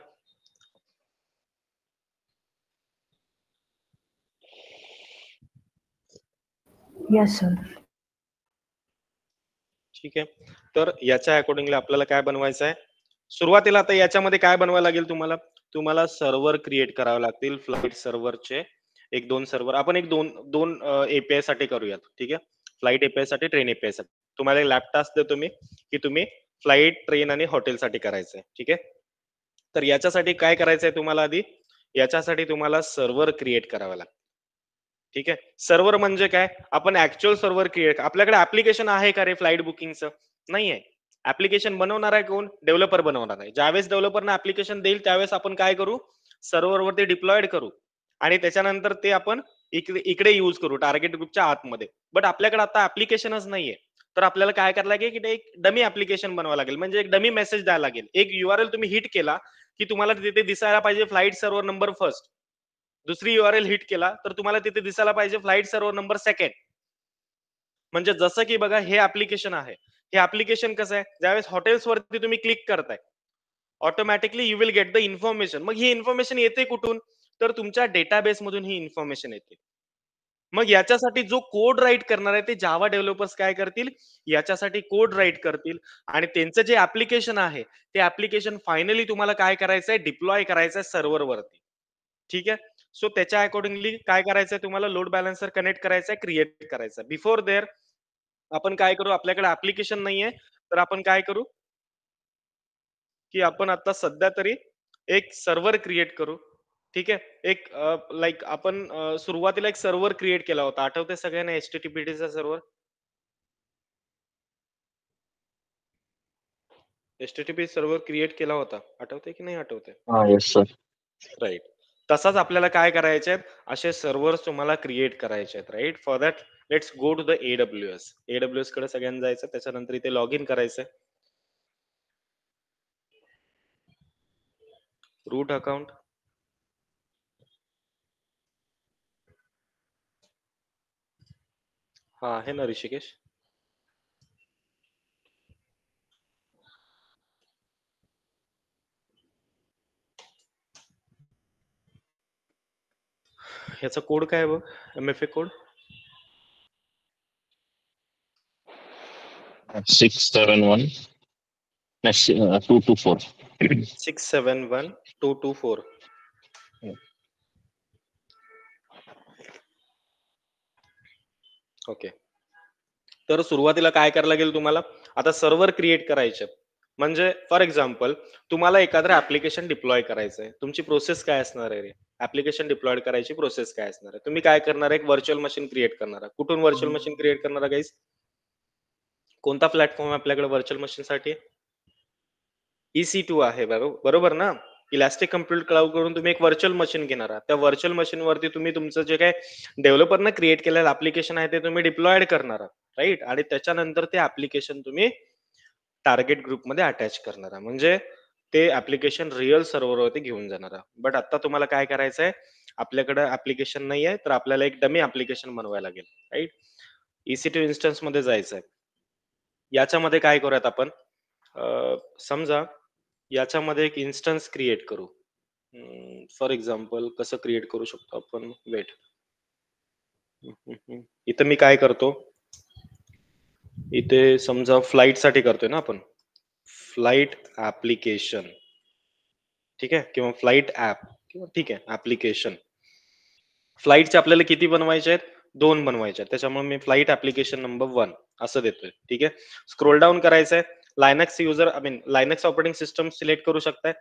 Yes, sir. ठीक आहे. तर याच्या अकॉर्डिंगली आपल्याला काय बनवायचं आहे, सुरुवातीला आता याच्यामध्ये काय बनवायला लागेल तुम्हाला, तुम्हाला सर्व्हर क्रिएट करावे लागतील. फ्लाईट सर्व्हरचे एक दोन सर्व्हर आपण एक दोन दोन एपीआय साठी करूयात. ठीक आहे. फ्लाईट एपीआय साठी, ट्रेन एपीआय साठी. तुम्हाला एक लॅब टास्क देतो मी की तुम्ही फ्लाईट, ट्रेन आणि हॉटेल साठी करायचंय. ठीक आहे. तर याच्यासाठी काय करायचंय तुम्हाला, आधी याच्यासाठी तुम्हाला सर्व्हर क्रिएट करावं लागतं. ठीक आहे. सर्व्हर म्हणजे काय, आपण ऍक्च्युअल सर्व्हर क्रिएट, आपल्याकडे ऍप्लिकेशन आहे का रे फ्लाईट बुकिंगचं? नाहीये. ऍप्लिकेशन बनवणार आहे कोण? डेव्हलपर बनवणार आहे. ज्यावेळेस डेव्हलपरना ऍप्लिकेशन देईल त्यावेळेस आपण काय करू, सर्व्हरवरती डिप्लॉइड करू आणि त्याच्यानंतर ते आपण इकडे इकडे युज करू टार्गेट ग्रुपच्या आतमध्ये. बट आपल्याकडे आता ऍप्लिकेशनच नाहीये. तर आपल्याला काय करायला लागेल की एक डमी ऍप्लिकेशन बनवावं लागेल, म्हणजे एक डमी मेसेज द्यायला लागेल. एक युआरएल तुम्ही हिट केला की तुम्हाला तिथे दिसायला पाहिजे फ्लाईट सर्व्हर नंबर फर्स्ट. दुसरी युआरएल हिट केला तर तुम्हाला तिथे दिसायला पाहिजे फ्लाईट सर्व्हर नंबर सेकंड. म्हणजे जसं की बघा, हे ऍप्लिकेशन आहे. हे ऍप्लिकेशन कसं आहे, ज्यावेळेस हॉटेल्स वरती तुम्ही क्लिक करताय, automatically you will get the information. मग ही इन्फॉर्मेशन येते कुठून, तर तुमच्या डेटाबेस मधून ही इन्फॉर्मेशन येते. मग याच्यासाठी जो कोड राईट करणार आहे ते जावा डेव्हलपर्स काय करतील, याच्यासाठी कोड राईट करतील आणि त्यांचं जे ऍप्लिकेशन आहे ते ऍप्लिकेशन फायनली तुम्हाला काय करायचंय, डिप्लॉय करायचंय सर्व्हर वरती. ठीक आहे. सो त्याच्या अकॉर्डिंगली काय करायचंय, तुम्हाला लोड बॅलन्सर कनेक्ट करायचा, क्रिएट करायचा. बिफोर देअर आपण काय करू, आपल्याकडे ऍप्लिकेशन नाहीये तर आपण काय करू, की आपण आता सध्या तरी एक सर्व्हर क्रिएट करू. ठीक आहे. एक लाईक आपण सुरुवातीला एक सर्व्हर क्रिएट केला होता, आठवतंय सगळ्यांना एचटीटीपीचा सर्व्हर? एचटीटीपी सर्व्हर क्रिएट केला होता, आठवतंय की नाही आठवतंय? हा, येस सर. राईट. तसाच आपल्याला काय करायचे आहेत, असे सर्व्हर्स तुम्हाला क्रिएट करायचे आहेत. Right. For that let's go to the AWS. AWS कडे सगळ्यांना जायचं, त्याच्यानंतर इथे लॉग इन करायचंय. रूट अकाउंट, हा आहे ना ऋषिकेश? ह्याचा कोड काय बघ, एमएफए कोड 671 224. 671224. ओके. तर सुरुवातीला काय करायला लागेल तुम्हाला, आता सर्व्हर क्रिएट करायचे. म्हणजे फॉर एक्झाम्पल तुम्हाला एखादं ऍप्लिकेशन डिप्लॉय करायचंय, तुमची प्रोसेस काय असणार आहे रे, ऍप्लिकेशन डिप्लॉय करायची प्रोसेस काय असणार आहे, तुम्ही काय करणार आहे, एक व्हर्च्युअल मशीन क्रिएट करणार आहे. कुठून व्हर्च्युअल मशीन क्रिएट करणार आहे गाईज? कोणता प्लॅटफॉर्म आहे आपल्याकडे व्हर्च्युअल मशीन साठी? EC2 आहे, बरोबर ना? इलास्टिक कम्प्युट क्लाउड कडून तुम्ही एक व्हर्च्युअल मशीन घेणार आहात. त्या व्हर्च्युअल मशीन वरती तुम्ही तुमचं जे काय डेव्हलपरनं क्रिएट केलेलं ऍप्लिकेशन आहे ते तुम्ही डिप्लॉयड करणार आहात. राईट. आणि त्याच्यानंतर ते ऍप्लिकेशन तुम्ही टार्गेट ग्रुपमध्ये अटॅच करणार आहात. म्हणजे ते ऍप्लिकेशन रिअल सर्व्हरवरती घेऊन जाणार आहात. बट आता तुम्हाला काय करायचंय, आपल्याकडे ऍप्लिकेशन नाही आहे तर आपल्याला एक डमी ऍप्लिकेशन बनवायला लागेल. राईट. EC2 इन्स्टन्स मध्ये जायचंय. याच्यामध्ये काय करूयात आपण, समजा याच्यामध्ये एक इन्स्टन्स क्रिएट करू. फॉर एक्झाम्पल कसं क्रिएट करू शकतो आपण, वेट. इथं मी काय करतो, इथे समजा फ्लाईट साठी करतोय ना आपण, फ्लाईट ऍप्लिकेशन. ठीक आहे. किंवा फ्लाईट ऍप, किंवा ठीक आहे ऍप्लिकेशन. फ्लाईटचे आपल्याला किती बनवायचे आहेत, 2 बनवायचे आहेत. त्याच्यामुळे मी फ्लाईट ऍप्लिकेशन नंबर 1 असं देतोय. ठीक आहे. स्क्रोल डाऊन करायचंय, Linux user I mean Linux operating system select करू शकताय.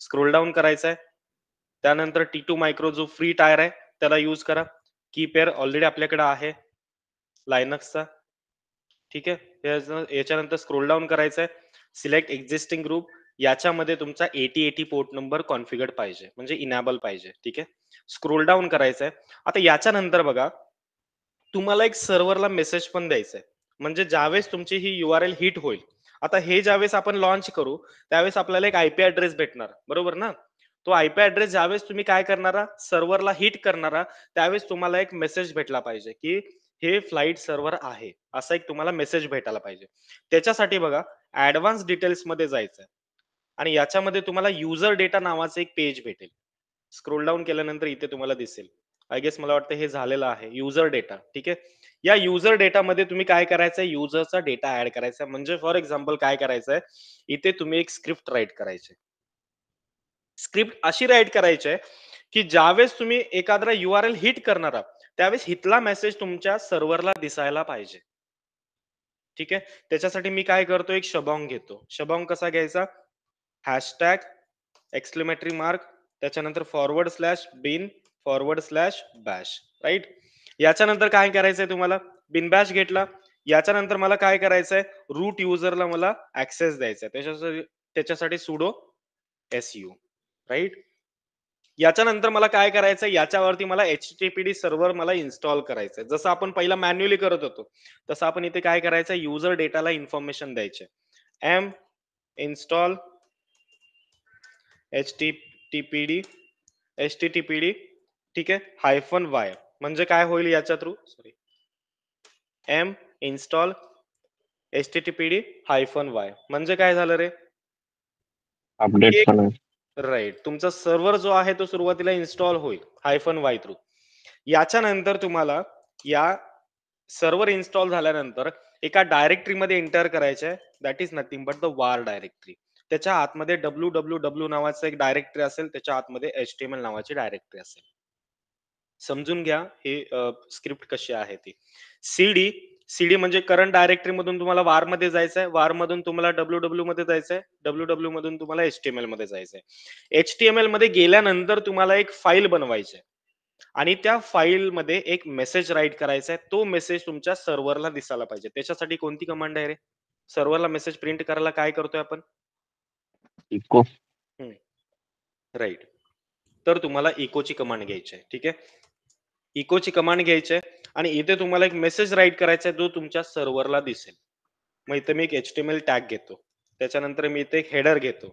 स्क्रोल डाऊन करायचंय, त्यानंतर T2 मायक्रो जो फ्री टायर आहे त्याला यूज करा. की पेअर ऑलरेडी आपल्याकडे आहे लायनक्सचा. ठीक आहे. याच्यानंतर स्क्रोल डाऊन करायचंय, सिलेक्ट एक्झिस्टिंग ग्रुप, याच्यामध्ये तुमचा 8080 पोर्ट नंबर कॉन्फिगर्ड पाहिजे, म्हणजे इनेबल पाहिजे. ठीक आहे, स्क्रोल डाऊन करायचं आहे. आता याच्यानंतर बघा, तुम्हाला एक सर्व्हरला मेसेज पण द्यायचा आहे, म्हणजे ज्यावेळेस तुमची ही URL हिट होईल. आता हे ज्यावेळेस आपण लॉन्च करू त्यावेळेस आपल्याला एक IP ऍड्रेस भेटणार, बरोबर ना? तो IP ऍड्रेस ज्यावेळेस तुम्ही काय करणारा, सर्व्हरला हिट करणारा, त्यावेळेस तुम्हाला एक मेसेज भेटला पाहिजे की हे फ्लाईट सर्व्हर आहे, असा एक तुम्हाला मेसेज भेटायला पाहिजे. त्याच्यासाठी बघा, ऍडव्हान्स डिटेल्स मध्ये जायचं आहे आणि याच्यामध्ये तुम्हाला युजर डेटा नावाचं एक पेज भेटेल. स्क्रोल डाऊन केल्यानंतर इथे तुम्हाला दिसेल. आय गेस मला वाटतं हे झालेलं आहे युजर डेटा. ठीक आहे, या युजर डेटामध्ये तुम्ही काय करायचंय, युजरचा डेटा ऍड करायचा. म्हणजे फॉर एक्झाम्पल काय करायचंय, इथे तुम्ही एक स्क्रिप्ट राईट करायचे. स्क्रिप्ट अशी राईट करायची आहे की ज्यावेळेस तुम्ही एखादा URL हिट करणार आहात त्यावेळेस हिटला मेसेज तुमच्या सर्व्हरला दिसायला पाहिजे. ठीक आहे, त्याच्यासाठी मी काय करतो, एक शबांग घेतो. शबांग कसा घ्यायचा, हॅशटॅग एक्सक्लेमेटरी मार्क त्याच्यानंतर /bin/bash, राईट. याच्यानंतर काय करायचंय तुम्हाला, बिन बॅश घेतला. याच्यानंतर मला काय करायचंय, रूट युजरला मला ऍक्सेस द्यायचा आहे, त्याच्यासाठी सुडो su, राईट. याच्यानंतर मला काय करायचं, याच्यावरती मला HTTPD सर्व्हर मला इन्स्टॉल करायचंय. जसं आपण पहिला मॅन्युअली करत होतो तसं आपण इथे काय करायचं, युजर डेटाला इन्फॉर्मेशन द्यायचे. m install HTTPD ठीक आहे, -y म्हणजे काय होईल याच्या through, sorry, m install HTTPD -y म्हणजे काय झालं रे, अपडेट झालं. राईट. तुमचा सर्व्हर जो आहे तो सुरुवातीला इन्स्टॉल होईल -y थ्रू. याच्यानंतर तुम्हाला या सर्व्हर इन्स्टॉल झाल्यानंतर एका डायरेक्टरीमध्ये एंटर करायचे आहे, that is nothing but the war directory. त्याच्या आतमध्ये www नावाचं एक डायरेक्टरी असेल, त्याच्या आतमध्ये HTML नावाची डायरेक्टरी असेल. समजून घ्या हे स्क्रिप्ट कशी आहे ती. सीडी म्हणजे करंट डायरेक्टरी मधून तुम्हाला वार मध्ये जायचंय, वार मधून तुम्हाला www मध्ये जायचंय, www मधून तुम्हाला HTML मध्ये जायचंय. HTML मध्ये गेल्यानंतर तुम्हाला एक फाईल बनवायची आहे आणि त्या फाईल मध्ये एक मेसेज राईट करायचा आहे. तो मेसेज तुमच्या सर्व्हरला दिसायला पाहिजे. त्याच्यासाठी कोणती कमांड आहे रे, सर्व्हरला मेसेज प्रिंट करायला काय करतोय आपण, इको. राईट. तर तुम्हाला इकोची कमांड घ्यायची आहे. ठीक आहे, इकोची कमांड घ्यायची आहे आणि इथे तुम्हाला एक मेसेज राईट करायचा आहे जो तुमच्या सर्व्हरला दिसेल. मग इथे मी एक HTML टॅग घेतो, त्याच्यानंतर मी इथे एक हेडर घेतो.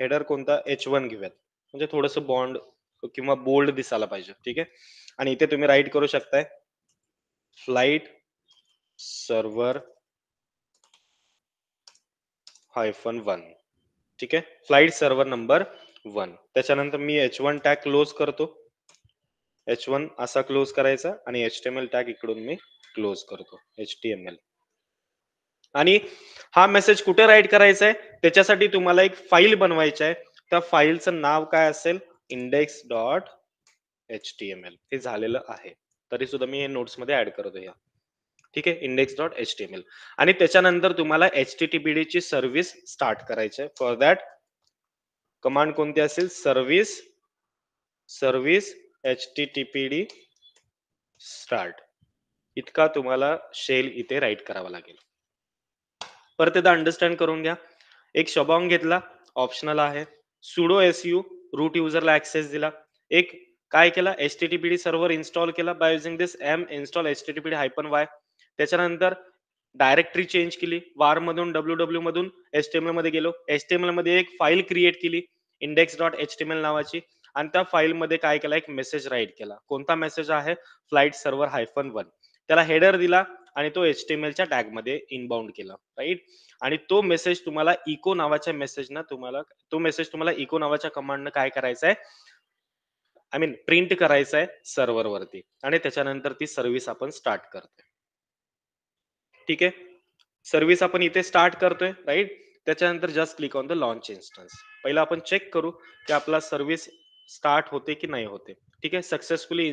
हेडर कोणता, H1 घेऊयात, म्हणजे थोडस बॉन्ड किंवा बोल्ड दिसायला पाहिजे. ठीक आहे, आणि इथे तुम्ही राईट करू शकताय फ्लाईट सर्व्हर -1. ठीक आहे, फ्लाईट सर्व्हर नंबर 1. त्याच्यानंतर मी H1 टॅग क्लोज करतो. H1 असा क्लोज करायचा आणि HTML टॅग इकडून मी क्लोज करतो, HTML. आणि हा मेसेज कुठे राईट करायचा आहे, त्याच्यासाठी तुम्हाला एक फाईल बनवायची आहे. त्या फाईलचं नाव काय असेल, index.html. हे झालेलं आहे, तरी सुद्धा मी हे नोट्स मध्ये ऍड करतो या. ठीक आहे, index.html. आणि त्याच्यानंतर तुम्हाला HTTPD ची सर्व्हिस स्टार्ट करायची आहे. फॉर दॅट कमांड कोणती असेल, सर्व्हिस HTTPD स्टार्ट. इतका तुम्हाला शेल इथे राईट करावा लागेल. परत एकदा अंडरस्टँड करून घ्या. एक शबांग घेतला, ऑप्शनल आहे. सुडो su रूट युजरला ऍक्सेस दिला. एक काय केला, HTTPD सर्व्हर इन्स्टॉल केला by using this m install HTTPD -y. त्याच्यानंतर डायरेक्टरी चेंज केली, वार मधून www मधून HTML मध्ये गेलो. HTML मध्ये एक फाईल क्रिएट केली index.html नावाची आणि त्या फाईल मध्ये काय केला, एक मेसेज राईट केला. कोणता मेसेज आहे, फ्लाईट सर्व्हर -1. त्याला हेडर दिला आणि तो HTML च्या टॅग मध्ये इनबाउंड केला, राईट. आणि तो मेसेज तुम्हाला इको नावाच्या मेसेजनं तुम्हाला इको नावाच्या कमांडनं काय करायचं आहे, आय मीन प्रिंट करायचं आहे सर्व्हर वरती आणि त्याच्यानंतर ती सर्व्हिस आपण स्टार्ट करतोय. ठीक आहे, सर्व्हिस आपण इथे स्टार्ट करतोय, राईट. त्याच्यानंतर just click on the launch instance. पहिला आपण चेक करू की आपला सर्व्हिस स्टार्ट होते की नाही होते. ठीक आहे, successfully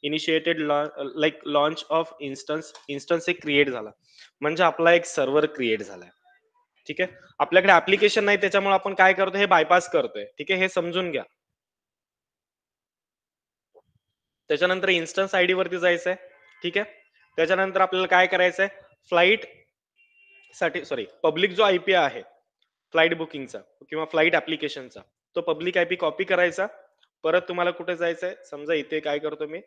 initiated like launch of instance एक क्रिएट झाला, म्हणजे आपला एक सर्व्हर क्रिएट झालाय. ठीक आहे, आपल्याकडे ऍप्लिकेशन नाही त्याच्यामुळे आपण काय करतो, हे बायपास करतोय. ठीक आहे, हे समजून घ्या. त्याच्यानंतर इन्स्टन्स आयडी वरती जायचंय. ठीक आहे, त्याच्यानंतर आपल्याला काय करायचंय, फ्लाईट साठी पब्लिक जो IP आहे फ्लाईट बुकिंगचा किंवा फ्लाईट ऍप्लिकेशनचा, तो पब्लिक आयपी कॉपी करायचा. परत तुम्हाला कुठे जायचंय, समजा इथे काय करतो मी,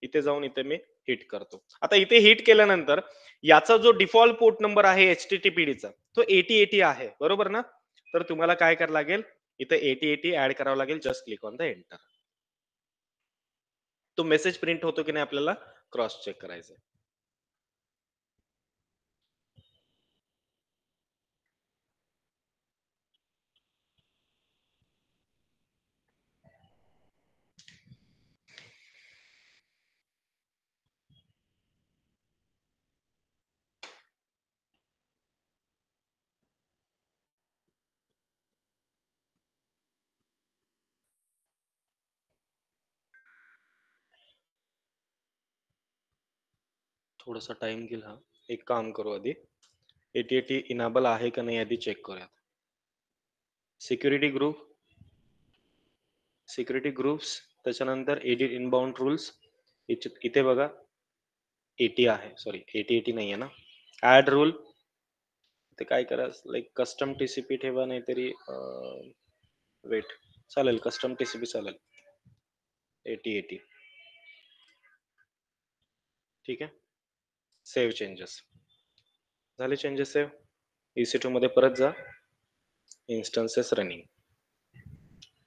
इथे जाऊन इथे मी हिट करतो. आता इथे हिट केल्यानंतर याचा जो डिफॉल्ट पोर्ट नंबर आहे HTTPDचा तो 8080 आहे, बरोबर ना. तर तुम्हाला काय करावं लागेल, इथे 8080 ऍड करावं लागेल. Just click on the enter. तो मेसेज प्रिंट होतो की नाही आपल्याला क्रॉस चेक करायचं. थोडासा टाइम घेईल हा. एक काम करू, आधी 8080 इनाबल आहे का नाही आधी चेक करूयात. सिक्युरिटी ग्रुप्स, त्याच्यानंतर एडिट इनबाउंड रूल्स, इथे बघा 80 आहे, सॉरी 8080 नाहीये ना. ऍड रूल, ते काय करा, लाईक कस्टम TCP ठेवा, नाहीतरी वेट, चालेल कस्टम TCP चालेल. 8080 ठीक आहे. सेव्ह चेंजेस झाले. Changes save. EC2 मध्ये परत जा, इन्स्टन्सेस रनिंग.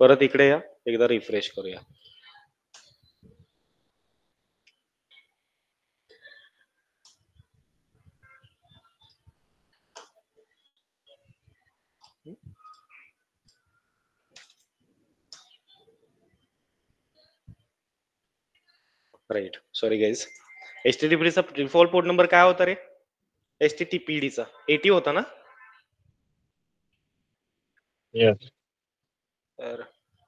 परत इकडे या, एकदा रिफ्रेश करूया. Right, sorry guys. HTTPDचा डिफॉल्ट पोर्ट नंबर काय होता रे? HTTPDचा 80 होता ना. Yes. तर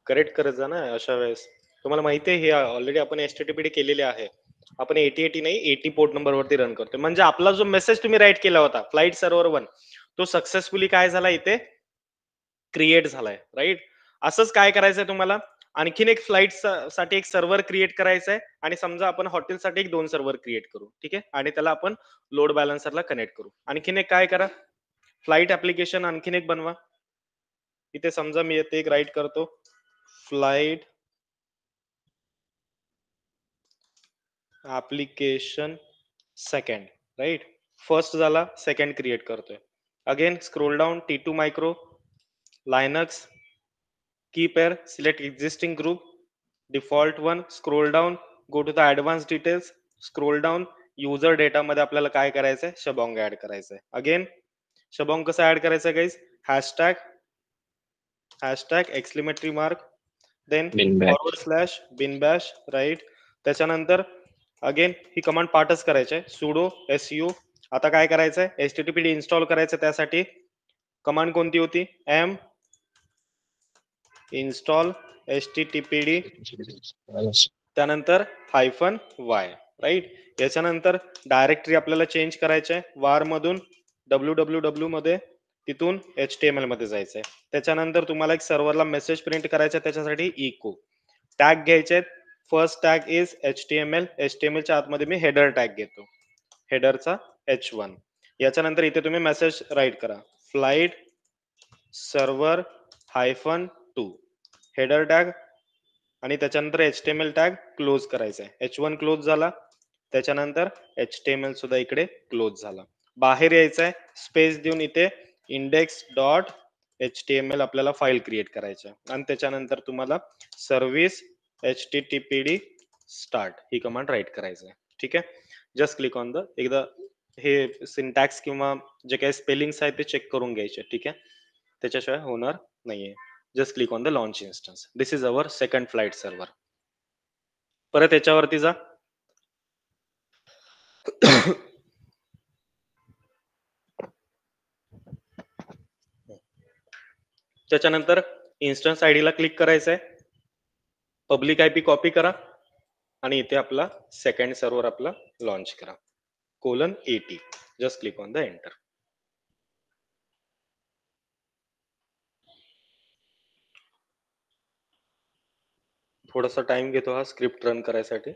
करेक्ट करत जा ना अशा वेळेस. तुम्हाला माहिती आहे हे ऑलरेडी आपण HTTPD केलेले आहे. आपण 8080 नाही 80 पोर्ट नंबर वरती रन करतोय. म्हणजे आपला जो मेसेज तुम्ही राईट केला होता फ्लाईट सर्व्हर 1 तो सक्सेसफुली काय झाला इथे क्रिएट झालाय. राईट. असंच काय करायचंय तुम्हाला, आणखीन एक फ्लाईट साठी एक सर्व्हर क्रिएट करायचं आहे. आणि समजा आपण हॉटेलसाठी एक 2 सर्व्हर क्रिएट करू, ठीक आहे. आणि त्याला आपण लोड बॅलन्सरला कनेक्ट करू. आणखीन एक काय करा, फ्लाईट ऍप्लिकेशन आणखीन एक बनवा. इथे समजा मी येथे एक राईट करतो, flight application second. Right. First झाला, सेकंड क्रिएट करतोय. Again scroll down, T2 micro, Linux, key pair, select existing group, default one, scroll down, go to the advance details, scroll down. User data मध्ये आपल्याला काय करायचंय, शबॉंग add करायचंय. Again शबॉंग कसं add करायचं guys, hashtag exclamatory mark, then Bin back. Forward slash bin bash. Right. त्याच्यानंतर again ही command पाठच करायचे, सुडो su. आता काय करायचंय, HTTPD इन्स्टॉल करायचं. त्यासाठी कमांड कोणती होती, m इन्स्टॉल HTTPD, Yes. त्यानंतर -y. राईट. याच्यानंतर डायरेक्टरी आपल्याला चेंज करायचंय, वार मधून www मध्ये, तिथून HTML मध्ये जायचंय. त्याच्यानंतर तुम्हाला एक सर्व्हरला मेसेज प्रिंट करायचा, त्याच्यासाठी इको टॅग घ्यायचे. फर्स्ट टॅग इज HTML च्या आतमध्ये मी हेडर टॅग घेतो, हेडरचा H1. याच्यानंतर इथे तुम्ही मेसेज राईट करा, फ्लाईट सर्व्हर -2 हेडर टॅग, आणि त्याच्यानंतर HTML टॅग क्लोज करायचा आहे. H1 क्लोज झाला. त्याच्यानंतर HTML सुद्धा इकडे क्लोज झाला. बाहेर यायचंय, स्पेस देऊन इथे index.html आपल्याला फाईल क्रिएट करायची आहे. आणि त्याच्यानंतर तुम्हाला सर्व्हिस HTTPD स्टार्ट ही कमांड राईट करायचं आहे. ठीक आहे. जस्ट क्लिक ऑन द, एकदा हे सिंटॅक्स किंवा जे काही स्पेलिंग्स आहेत ते चेक करून घ्यायचे. ठीक आहे, त्याच्याशिवाय होणार नाहीये. Just click on the launch instance. This is our second flight server. परत याच्यावरती जा. त्याच्यानंतर इन्स्टन्स आयडीला क्लिक करायचंय, पब्लिक आयपी कॉपी करा, आणि इथे आपला सेकंड सर्व्हर आपला लॉन्च करा, :80. Just click on the enter. थोडासा टाइम घेतो हा स्क्रिप्ट रन करायसाठी.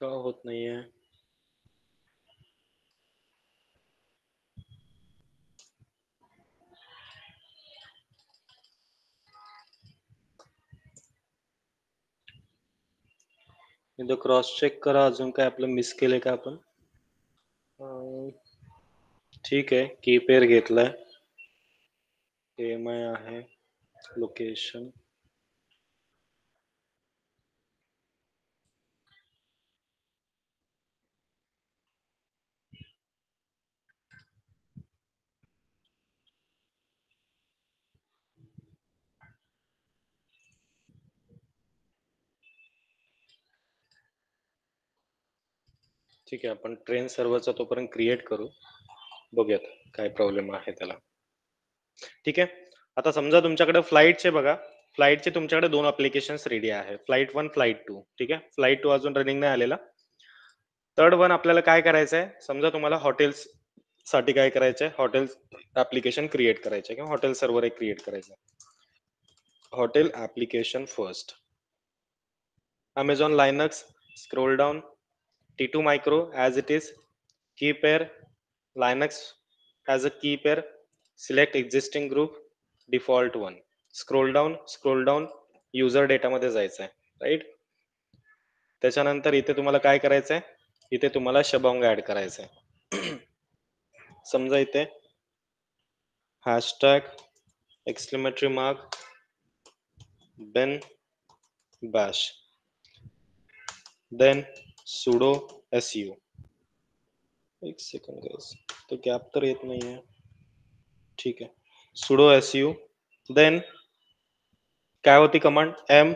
का होत नाहीये? एकदा क्रॉस चेक करा, अजून काय आपलं मिस केलंय का आपण? ठीक आहे, की पेअर घेतलाय, EMI आहे, लोकेशन ठीक आहे. आपण ट्रेन सर्व्हरचा तोपर्यंत क्रिएट करू, बघूयात काय प्रॉब्लेम आहे त्याला. ठीक आहे. आता समजा तुमच्याकडे फ्लाईटचे बघा, फ्लाईटचे तुमच्याकडे 2 ऍप्लिकेशन्स रेडी आहे, फ्लाईट 1, फ्लाईट 2. ठीक आहे. फ्लाईट 2 अजून रनिंग नाही आलेला. थर्ड वन आपल्याला काय करायचं आहे, समजा तुम्हाला हॉटेल्स साठी काय करायचं आहे, हॉटेल्स ऍप्लिकेशन क्रिएट करायचं आहे किंवा हॉटेल सर्व्हर एक क्रिएट करायचं आहे. Hotel application first, Amazon Linux, scroll down, T2 Micro as it is, key pair, Linux as a key pair, select existing group, default one. Scroll down, user data मध्ये जायचं आहे, right. त्याच्यानंतर इथे तुम्हाला काय करायचं आहे, इथे तुम्हाला शबांग ऍड करायचं आहे. समजा इथे hashtag exclamatory mark ben bash, then sudo su. एक सेकंड गाइस, तो गॅप तर येत नाहीये. ठीक आहे, sudo su, then काय होती कमांड, m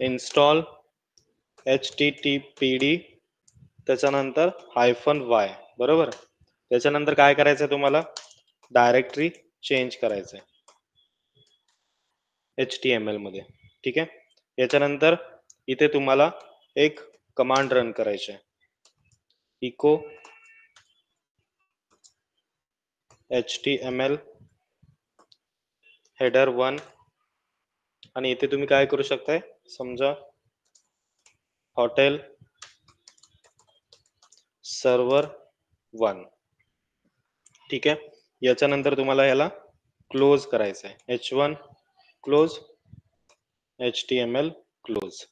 install httpd, त्याच्यानंतर -y, बरोबर. त्याच्यानंतर काय करायचंय तुम्हाला, डायरेक्टरी चेंज करायचंय HTML मध्ये. ठीक आहे. याच्यानंतर इथे तुम्हाला एक कमांड रन करायची आहे, echo HTML header 1, आणि इथे तुम्ही काय करू शकताय, समजा हॉटेल सर्व्हर 1. ठीक आहे. याच्यानंतर तुम्हाला याला क्लोज करायचं आहे, h1 क्लोज, HTML क्लोज.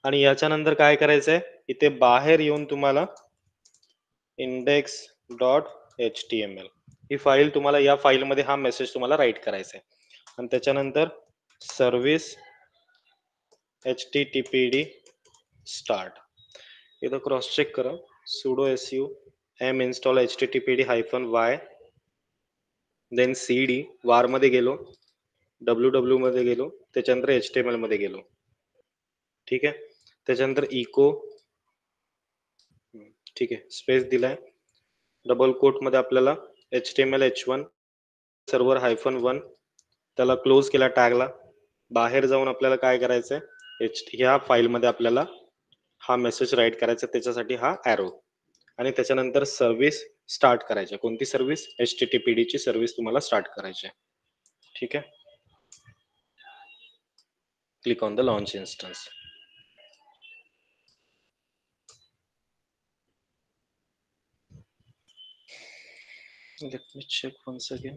आणि याच्यानंतर काय करायचंय, इथे बाहेर येऊन तुम्हाला index.html ही फाईल, तुम्हाला या फाईल मध्ये हा मेसेज तुम्हाला राईट करायचा आहे. आणि त्याच्यानंतर सर्व्हिस httpd स्टार्ट. इथं क्रॉस चेक करा, sudo su m install httpd -y, then cd, var मध्ये गेलो, www मध्ये गेलो, त्याच्यानंतर HTML मध्ये गेलो. ठीक आहे. त्याच्यानंतर इको, ठीक आहे, स्पेस दिलाय, डबल कोट मध्ये आपल्याला HTML h1 सर्व्हर -1, त्याला क्लोज केला टॅगला. बाहेर जाऊन आपल्याला काय करायचंय, ह्या फाईल मध्ये आपल्याला हा मेसेज राईट करायचा, त्याच्यासाठी हा ॲरो. आणि त्याच्यानंतर सर्व्हिस स्टार्ट करायची. कोणती सर्व्हिस, HTTPD ची सर्व्हिस तुम्हाला स्टार्ट करायची. ठीक आहे. Click on the launch instance. Let me check once again.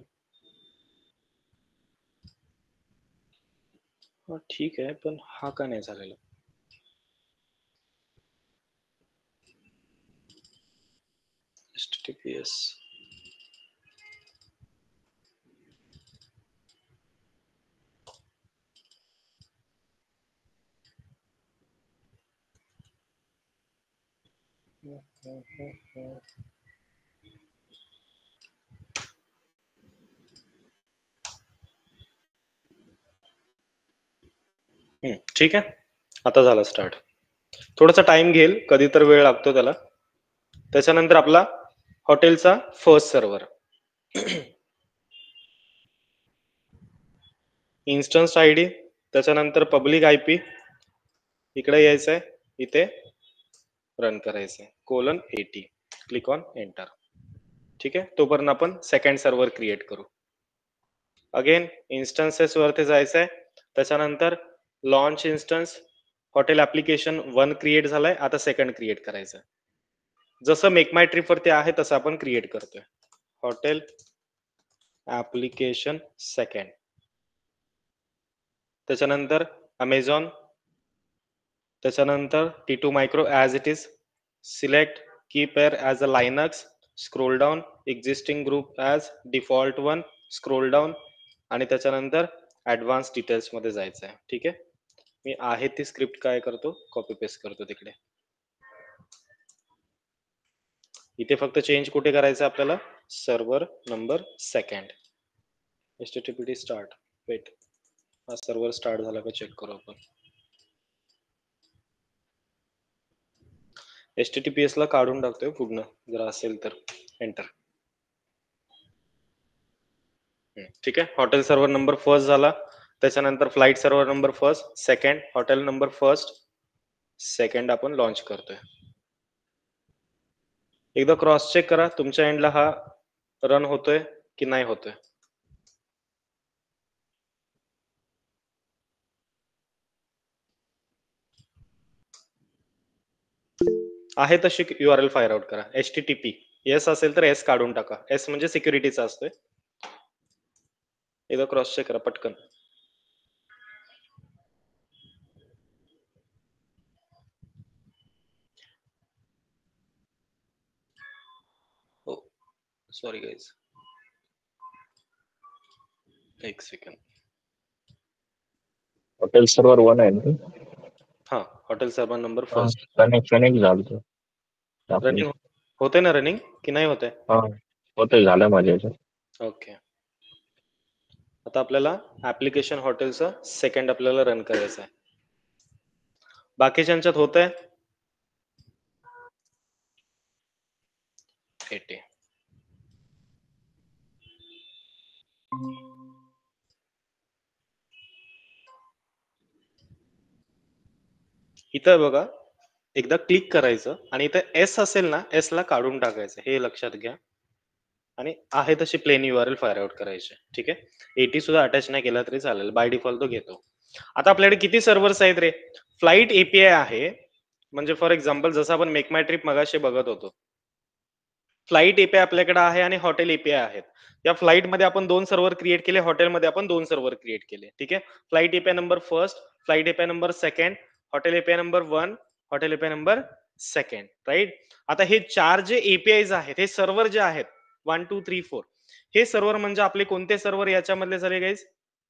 हा ठीक आहे, पण हा का नाही झालेला. HTTPS ठीक आहे. आता झाला स्टार्ट. थोडासा टाइम घेईल, कधी तर वेळ लागतो त्याला. त्याच्यानंतर आपला हॉटेलचा फर्स्ट सर्व्हर, इन्स्टन्स आयडी, त्याच्यानंतर पब्लिक IP, इकडे यायचंय, इथे रन करायचंय :80. Click on enter. ठीक आहे. तोपर्यंत आपण सेकंड सर्व्हर क्रिएट करू. अगेन इन्स्टन्सेस वरती जायचंय, त्याच्यानंतर launch instance, hotel application 1 create झालाय, आता सेकंड क्रिएट करायचं. जसं मेक माय ट्रिप वरती आहे तसं आपण क्रिएट करतोय. Hotel application second. त्याच्यानंतर अमेझॉन, त्याच्यानंतर T2 micro as it is, select key pair as a Linux, scroll down, existing group as default one, scroll down आणि त्याच्यानंतर ॲडव्हान्स डिटेल्स मध्ये जायचं आहे. ठीक आहे, मी आहे ती स्क्रिप्ट काय करतो, कॉपी पेस्ट करतो तिकडे. इथे फक्त चेंज कुठे करायचं आपल्याला, server number second. HTTPD start. Wait, हा सर्व्हर स्टार्ट झाला का चेक करू आपण. HTTPS ला काढून टाकतोय पूर्ण, जर असेल तर एंटर. ठीक आहे, हॉटेल सर्व्हर नंबर फर्स्ट झाला, त्याच्यानंतर flight server number first, second, hotel number first, second आपण लॉन्च करतोय. एकदा क्रॉस चेक करा तुमच्या एंडला हा रन होतोय की नाही होतोय. आहे तशी URL फायर आउट करा. HTTP येस असेल तर एस काढून टाका, एस म्हणजे सिक्युरिटीचा असतोय. एकदा क्रॉस चेक करा पटकन. हो सॉरी गाईज, एक सेकंड. हॉटेल सर्व्हर 1 आहे ना. हा, हॉटेल सर्व्हर नंबर हा, फर्स्ट. कनेक्ट झालं आपलं. रनिंग होते ना, रनिंग की नाही होते. हा, होते, झालं माझ्या याच्यात. ओके, आता आपल्याला ऍप्लिकेशन हॉटेलचं सेकंड आपल्याला रन करायचं आहे. बाकीच्यांच्यात होत आहे. इथं बघा, एकदा क्लिक करायचं आणि इथं एस असेल ना, एस ला काढून टाकायचं, हे लक्षात घ्या. आणि आहे तशी प्लेन URL फायर आउट करायचे. ठीक आहे, AT सुद्धा अटॅच नाही केला तरी चालेल, बाय डिफॉल्ट तो घेतो. आता आपल्याकडे किती सर्व्हर्स आहेत रे. फ्लाईट API आहे, म्हणजे फॉर एक्झाम्पल जसं आपण मेक माय ट्रिप मगाशी बघत होतो, फ्लाईट API आपल्याकडे आहे आणि हॉटेल API आहेत. या फ्लाईट मध्ये आपण 2 सर्व्हर क्रिएट केले, हॉटेलमध्ये आपण 2 सर्व्हर क्रिएट केले. ठीक आहे, flight API number first, flight API number second, hotel API number 1, hotel API number second. Right, आता हे 4 जे APIs आहेत, हे सर्व्हर जे आहेत 1 2 3 4, हे सर्व्हर म्हणजे आपले कोणते सर्व्हर याच्यामधले झाले गाईज,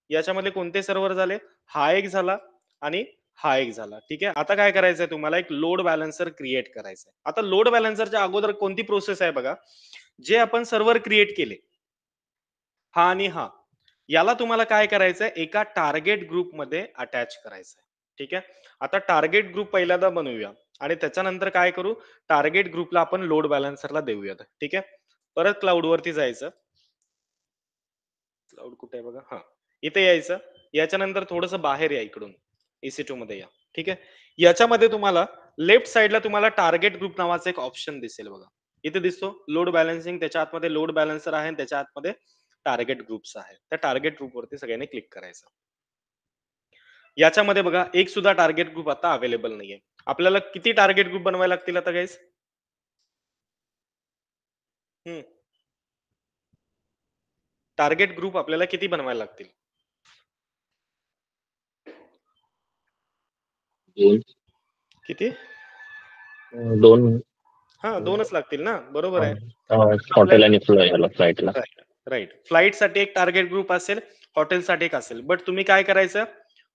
याच्यामधले कोणते सर्व्हर झाले, हा एक झाला आणि हा एक झाला. ठीक आहे, आता काय करायचंय तुम्हाला, एक लोड बॅलन्सर क्रिएट करायचंय. आता लोड बॅलन्सरच्या अगोदर कोणती प्रोसेस आहे बघा, जे आपण सर्व्हर क्रिएट केले, हा आणि हा, याला तुम्हाला काय करायचंय, एका टार्गेट ग्रुप मध्ये अटॅच करायचंय. ठीक आहे, आता टार्गेट ग्रुप पहिल्यांदा बनवूया आणि त्याच्यानंतर काय करू, टार्गेट ग्रुपला आपण लोड बॅलन्सरला देऊयात. ठीक आहे, परत क्लाउड वरती जायचं. क्लाउड कुठे आहे बघा, हा इथे यायचं. याच्यानंतर थोडस बाहेर या, इकडून EC2 मध्ये या. ठीक आहे, याच्यामध्ये तुम्हाला लेफ्ट साइडला तुम्हाला टार्गेट ग्रुप नावाचा एक ऑप्शन दिसेल बघा, इथे दिसतो लोड बॅलन्सिंग, त्याच्या आतमध्ये लोड बॅलन्सर आहे, त्याच्या आतमध्ये टार्गेट ग्रुप्स आहे. त्या टार्गेट ग्रुप वरती सगळ्यांनी क्लिक करायचं. याच्यामध्ये बघा एक सुद्धा टार्गेट ग्रुप आता अवेलेबल नाहीये. आपल्याला किती टार्गेट ग्रुप बनवायला लागतील आता गाईस. टार्गेट ग्रुप आपल्याला किती बनवायला लागतील. किती, 2. हा 2च लागतील ना, बरोबर आहे. हॉटेल आणि फ्लाईटला. राईट, फ्लाईट साठी एक टार्गेट ग्रुप असेल, हॉटेल साठी एक असेल. बट तुम्ही काय करायचं,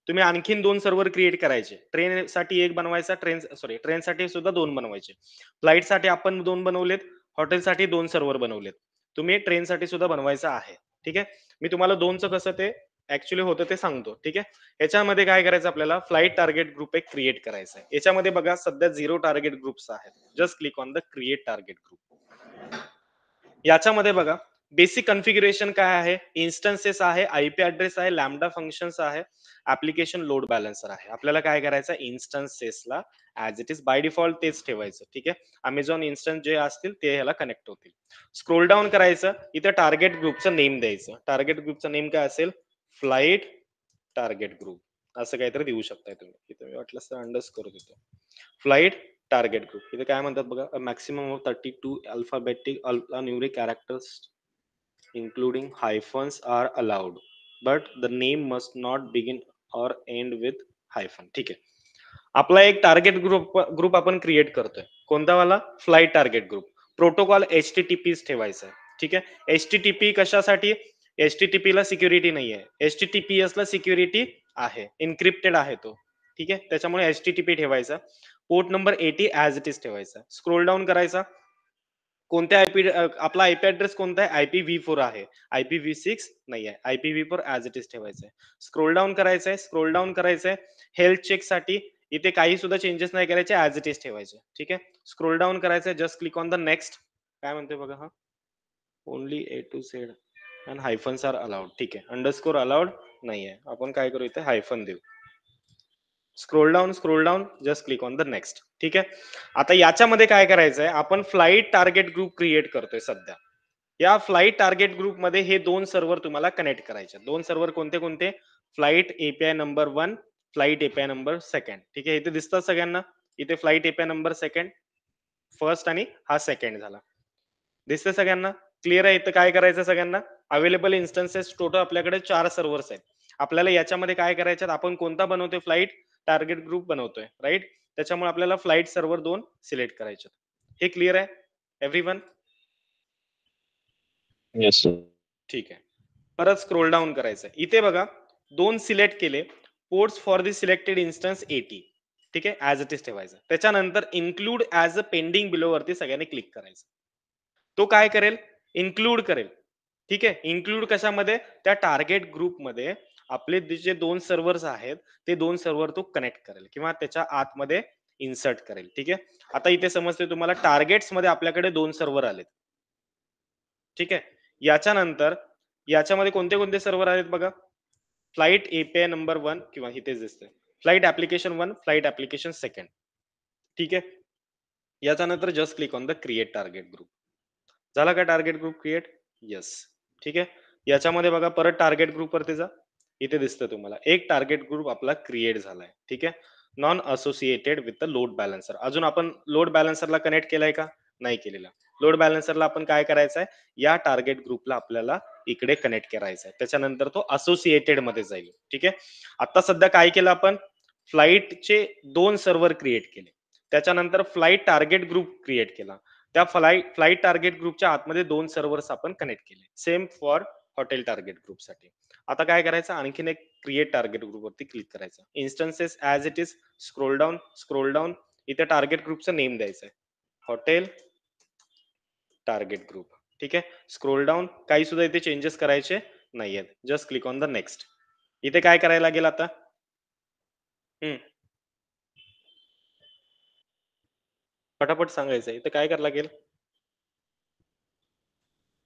तुम्ही आणखीन 2 सर्व्हर क्रिएट करायचे. ट्रेन साठी एक बनवायचा, ट्रेन साठी सुद्धा 2 बनवायचे. फ्लाईट साठी आपण 2 बनवलेत, हॉटेल साठी 2 सर्व्हर बनवलेत. तुम्ही ट्रेन साठी सुद्धा बनवायचं आहे. ठीक आहे, मी तुम्हाला 2चं कसं ते ऍक्च्युली होतं ते सांगतो. ठीक आहे, याच्यामध्ये काय करायचं, आपल्याला फ्लाईट टार्गेट ग्रुप एक क्रिएट करायचा आहे. याच्यामध्ये बघा सध्या 0 टार्गेट ग्रुप्स आहेत. Just click on the create target group. याच्यामध्ये बघा बेसिक कॉन्फिगरेशन काय आहे, इन्स्टन्सेस आहे, IP ऍड्रेस आहे, लॅम्बडा फंक्शन्स आहे, ऍप्लिकेशन लोड बॅलन्सर आहे. आपल्याला काय करायचं, इन्स्टन्सेसला as it is by default तेच ठेवायचं. ठीक आहे, अमेझॉन इन्स्टन्स जे असतील ते ह्याला कनेक्ट होतील. स्क्रोल डाऊन करायचं, इथे टार्गेट ग्रुपचं नेम द्यायचं. टार्गेट ग्रुपचं नेम काय असेल, फ्लाईट टार्गेट ग्रुप. असं काहीतरी देऊ शकताय तुम्ही. इथे मी वाटलं तर अंडरस्कोर देतो. फ्लाइट टार्गेट ग्रुप इथे काय म्हणतात बघा, maximum of 32 alphabetic numeric characters including hyphens are allowed but the name must not begin or end with hyphen. ठीक आहे, आपला एक टार्गेट ग्रुप आपण क्रिएट करतोय. कोणता वाला? Flight target group. Protocol HTTP ठेवायचा आहे. ठीक आहे, HTTP कशासाठी? HTTP ला सिक्युरिटी नाही आहे, HTTPS ला सिक्युरिटी आहे, इन्क्रिप्टेड आहे तो. ठीक आहे, त्याच्यामुळे HTTP ठेवायचा. Port number 80 as it is ठेवायचा. स्क्रोल डाऊन करायचा. कोणत्या आयपी आपला आयपी ऍड्रेस कोणता आहे? IPv4 आहे, IPv6 नाही आहे, IPv4 ऍज इट इज ठेवायचं आहे. स्क्रोल डाऊन करायचंय, स्क्रोल डाऊन करायचंय. हेल्थ चेक साठी इथे काही सुद्धा चेंजेस नाही करायचे, ऍज इट इज ठेवायचे. ठीक आहे, स्क्रोल डाऊन करायचंय, just click on the next. काय म्हणते बघा, हा only A to Z and hyphens are allowed. ठीक आहे, अंडरस्कोर अलाउड नाहीये, आपण काय करू इथे हायफन देऊ. Scroll down, just click on the next. ठीक आहे, आता याच्यामध्ये काय करायचंय, आपण फ्लाइट टार्गेट ग्रुप क्रिएट करतोय सध्या. या फ्लाइट टार्गेट ग्रुप मध्ये हे दोन सर्व्हर तुम्हाला कनेक्ट करायचे. दोन सर्व्हर कोणते कोणते? Flight API number 1, flight API number 2. ठीक आहे, इथे दिसतात सगळ्यांना. इथे फ्लाइट API नंबर 2 फर्स्ट आणि हा सेकंड झाला. दिसते सगळ्यांना? क्लिअर आहे? इथं काय करायचं सगळ्यांना? अवेलेबल इन्स्टन्सेस टोटल आपल्याकडे 4 सर्व्हर्स आहेत. आपल्याला याच्यामध्ये काय करायचं, आपण कोणता बनवतोय? फ्लाइट टार्गेट ग्रुप बनवतोय, राईट? त्याच्यामुळे आपल्याला फ्लाइट सर्व्हर 2 सिलेक्ट करायचे. हे क्लिअर आहे एव्हरीवन? Yes sir. ठीक आहे, परत स्क्रोल डाऊन करायचं. इथे बघा 2 सिलेक्ट केले. Ports for the selected instance 80. ठीक आहे, ऍज इट इज ठेवायचं. त्याच्यानंतर include as a pending below वरती सगळ्यांनी क्लिक करायचं. तो काय करेल? इन्क्लूड करेल. ठीक आहे, इन्क्लूड कशामध्ये? त्या टार्गेट ग्रुप मध्ये आपले जे 2 सर्व्हर्स आहेत ते 2 सर्व्हर तो कनेक्ट करेल किंवा त्याच्या आतमध्ये इन्सर्ट करेल. ठीक आहे, आता इथे समजते तुम्हाला, टार्गेट्स मध्ये आपल्याकडे 2 सर्व्हर आलेत. ठीक आहे, याच्यानंतर याच्यामध्ये कोणते कोणते सर्व्हर आहेत बघा. फ्लाइट API नंबर 1 किंवा इथेच दिसतंय फ्लाइट ऍप्लिकेशन 1, फ्लाइट ऍप्लिकेशन 2. ठीक आहे, याच्यानंतर just click on the create target group. झाला का टार्गेट ग्रुप क्रिएट? येस. ठीक आहे, याच्यामध्ये बघा परत टार्गेट ग्रुप वरती जा. इथे दिसतं तुम्हाला एक टार्गेट ग्रुप आपला क्रिएट झालाय. ठीक आहे, non associated with the load balancer. अजून आपण लोड बॅलन्सरला कनेक्ट केलाय का? नाही केलेला. लोड बॅलन्सरला आपण काय करायचंय, या टार्गेट ग्रुपला आपल्याला इकडे कनेक्ट करायचा आहे. त्याच्यानंतर तो असोसिएटेड मध्ये जाईल. ठीक आहे, आता सध्या काय केलं आपण? फ्लाइटचे 2 सर्व्हर क्रिएट केले. त्याच्यानंतर फ्लाइट टार्गेट ग्रुप क्रिएट केला. त्या फ्लाइट टार्गेट ग्रुपच्या आतमध्ये 2 सर्व्हर्स आपण कनेक्ट केले. Same for hotel target group साठी. आता काय करायचं, आणखीन एक क्रिएट टार्गेट ग्रुप वरती क्लिक करायचं. Instances as it is. Scroll down. इथे टार्गेट ग्रुपचं नेम द्यायचंय, हॉटेल टार्गेट ग्रुप. ठीक आहे, स्क्रोल डाऊन. काही सुद्धा इथे चेंजेस करायचे नाहीयेत. Just click on the next. इथे काय करायला लागेल आता? फटाफट सांगायचं. इथे काय करायला लागेल?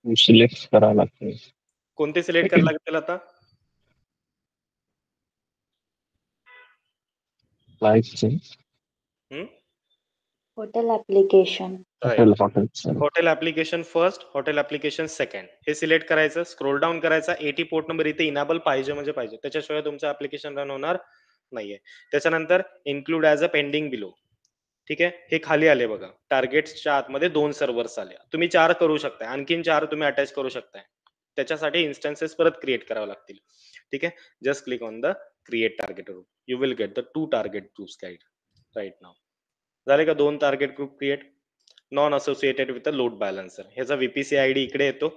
सिलेक्ट करावं लागतं. कोणते सिलेक्ट करायला लागतील आता? फ्लाइटचे hotel application. Hotel application first, hotel application 2 हे सिलेक्ट करायचं. स्क्रोल डाऊन करायचा. 80 पोर्ट नंबर इथे इनाबल पाहिजे म्हणजे पाहिजे, त्याच्याशिवाय तुमचं ऍप्लिकेशन रन होणार नाहीये. त्याच्यानंतर include as a pending below. ठीक आहे, हे खाली आले बघा. टार्गेट्सच्या आतमध्ये 2 सर्व्हर्स आले. तुम्ही 4 करू शकताय, आणखीन 4 तुम्ही अटॅच करू शकताय. त्याच्यासाठी इन्स्टन्सेस परत क्रिएट करावे लागतील. ठीक आहे, just click on the create target group. You will get the 2 target groups guys right now. झाले का 2 target group create? Non associated with a load balancer. ह्याचा VPC ID इकडे येतो.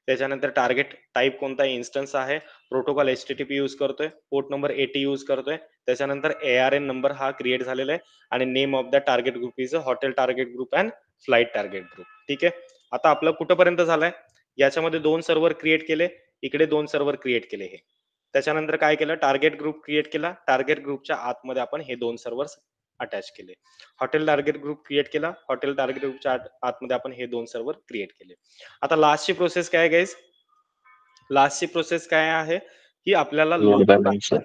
त्याच्यानंतर टार्गेट टाईप कोणता इन्स्टन्स आहे, प्रोटोकॉल HTTP यूज करतोय, port number 80 use करतोय. त्याच्यानंतर ARN नंबर हा क्रिएट झालेला आहे आणि name of the target group is a hotel target group and flight target group. ठीक आहे, आता आपलं कुठपर्यंत झालंय? याच्यामध्ये 2 सर्व्हर क्रिएट केले, इकडे 2 सर्व्हर क्रिएट केले. हे त्याच्यानंतर काय केलं? टार्गेट ग्रुप क्रिएट केला. टार्गेट ग्रुपच्या आतमध्ये आपण हे 2 सर्व्हर्स अटॅच केले. हॉटेल टार्गेट ग्रुप क्रिएट केला. हॉटेल टार्गेट ग्रुपच्या आतमध्ये आपण हे 2 सर्व्हर क्रिएट केले. आता लास्टची प्रोसेस काय आहे गाईज? लास्टची प्रोसेस काय आहे की आपल्याला load balancer,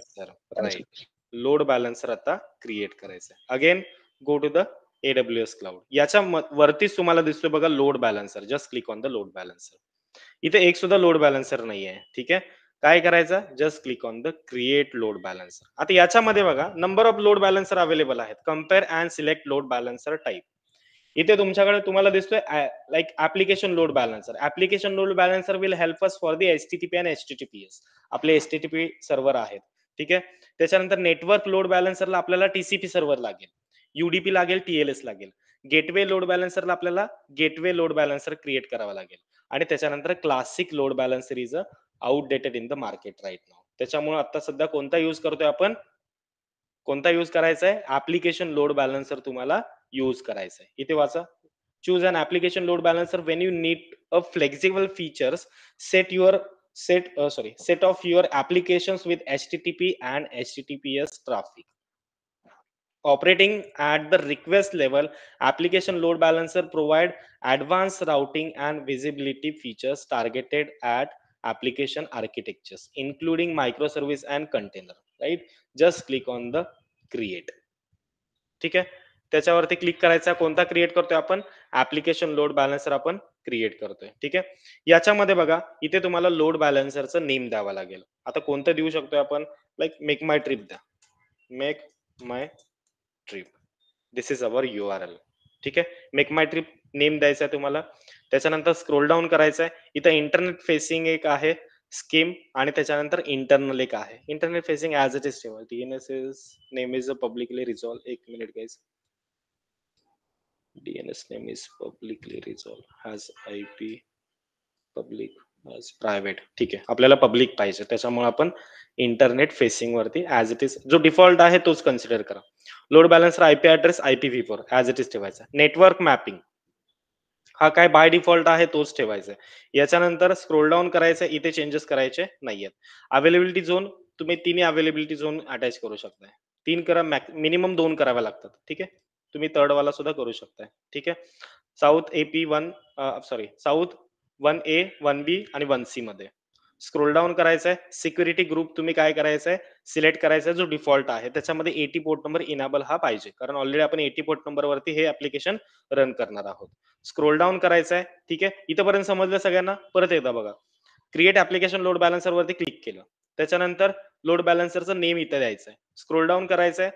right, load balancer आता क्रिएट करायचं. Again go to the AWS cloud. याच्या वरतीच तुम्हाला दिसतोय बघा load balancer. Just click on the load balancer. इथे एक सुद्धा लोड बॅलन्सर नाहीये. ठीक आहे, काय करायचं, just click on the create load balancer. आता याच्यामध्ये बघा number of load balancer available आहेत. Compare and select load balancer type. इथे तुमच्याकडे तुम्हाला दिसतोय like application load balancer. Application load balancer will help us for the HTTP आणि HTTPS. आपले HTTP सर्व्हर आहेत, ठीक आहे. त्याच्यानंतर नेटवर्क लोड बॅलन्सरला आपल्याला TCP सर्व्हर लागेल, UDP लागेल, TLS लागेल. गेटवे लोड बॅलन्सरला आपल्याला गेटवे लोड बॅलन्सर क्रिएट करावा लागेल. आणि त्याच्यानंतर classic load balancer is outdated in the market right now. त्याच्यामुळे आता सध्या कोणता यूज करतोय आपण, कोणता यूज करायचा आहे, ऍप्लिकेशन लोड बॅलन्सर तुम्हाला यूज करायचा आहे. इथे वाचा, choose an application load balancer when you need a flexible features set of your applications with HTTP and HTTPS traffic. Operating at the request level, application load balancer provide advanced routing and visibility features targeted at application architectures, including microservice and container. Right? Just click on the create. ठीक आहे, त्याच्यावरती click करायचा. कोणता create करतोय आपण, application load balancer आपण create करतोय. ठीक आहे, याच्यामध्ये बघा इथे तुम्हाला लोड बॅलन्सरचं नेम द्यावं लागेल. आता कोणतं देऊ शकतोय आपण, लाईक मेक माय ट्रिप द्या, make my trip. This is our URL. ठीक आहे, मेक माय ट्रिप नेम द्यायचा आहे तुम्हाला. त्याच्यानंतर स्क्रोल डाऊन करायचं आहे. इथं इंटरनेट फेसिंग एक आहे स्कीम आणि त्याच्यानंतर इंटरनल एक आहे. Internet facing as it is ठेवा. DNS is name is publicly resolve. एक minute guys, DNS name is publicly resolve has IP public as private. ठीक आहे, आपल्याला पब्लिक पाहिजे त्याच्यामुळे आपण इंटरनेट फेसिंग वरती ऍज इट इज जो डिफॉल्ट आहे तोच कन्सिडर करा. Load balancer IP address IPv4 as it is ठेवायचा. नेटवर्क मॅपिंग हा काय बाय डिफॉल्ट आहे तोच ठेवायचा आहे. याच्यानंतर स्क्रोल डाऊन करायचं, इथे चेंजेस करायचे नाहीयेत. अवेलेबिलिटी झोन तुम्ही 3 अवेलेबिलिटी झोन अटॅच करू शकताय. 3 करा, मिनिमम 2 कराव्या लागतात. ठीक आहे, तुम्ही थर्ड वाला सुद्धा करू शकताय. ठीक आहे, south AP1 south 1A 1B आणि 1C मध्ये स्क्रोल डाऊन करायचंय. सिक्युरिटी ग्रुप तुम्ही काय करायचंय, सिलेक्ट करायचा जो डिफॉल्ट आहे त्याच्यामध्ये 80 पोर्ट नंबर इनेबल हा पाहिजे, कारण ऑलरेडी आपण 80 पोर्ट नंबर वरती हे ऍप्लिकेशन रन करणार आहोत. स्क्रोल डाऊन करायचंय. ठीक आहे, इथपर्यंत समजलं सगळ्यांना. परत एकदा बघा, क्रिएट ऍप्लिकेशन लोड बॅलन्सर वरती क्लिक केलं, त्याच्यानंतर लोड बॅलन्सरचं नेम इथे द्यायचंय. स्क्रोल डाऊन करायचंय,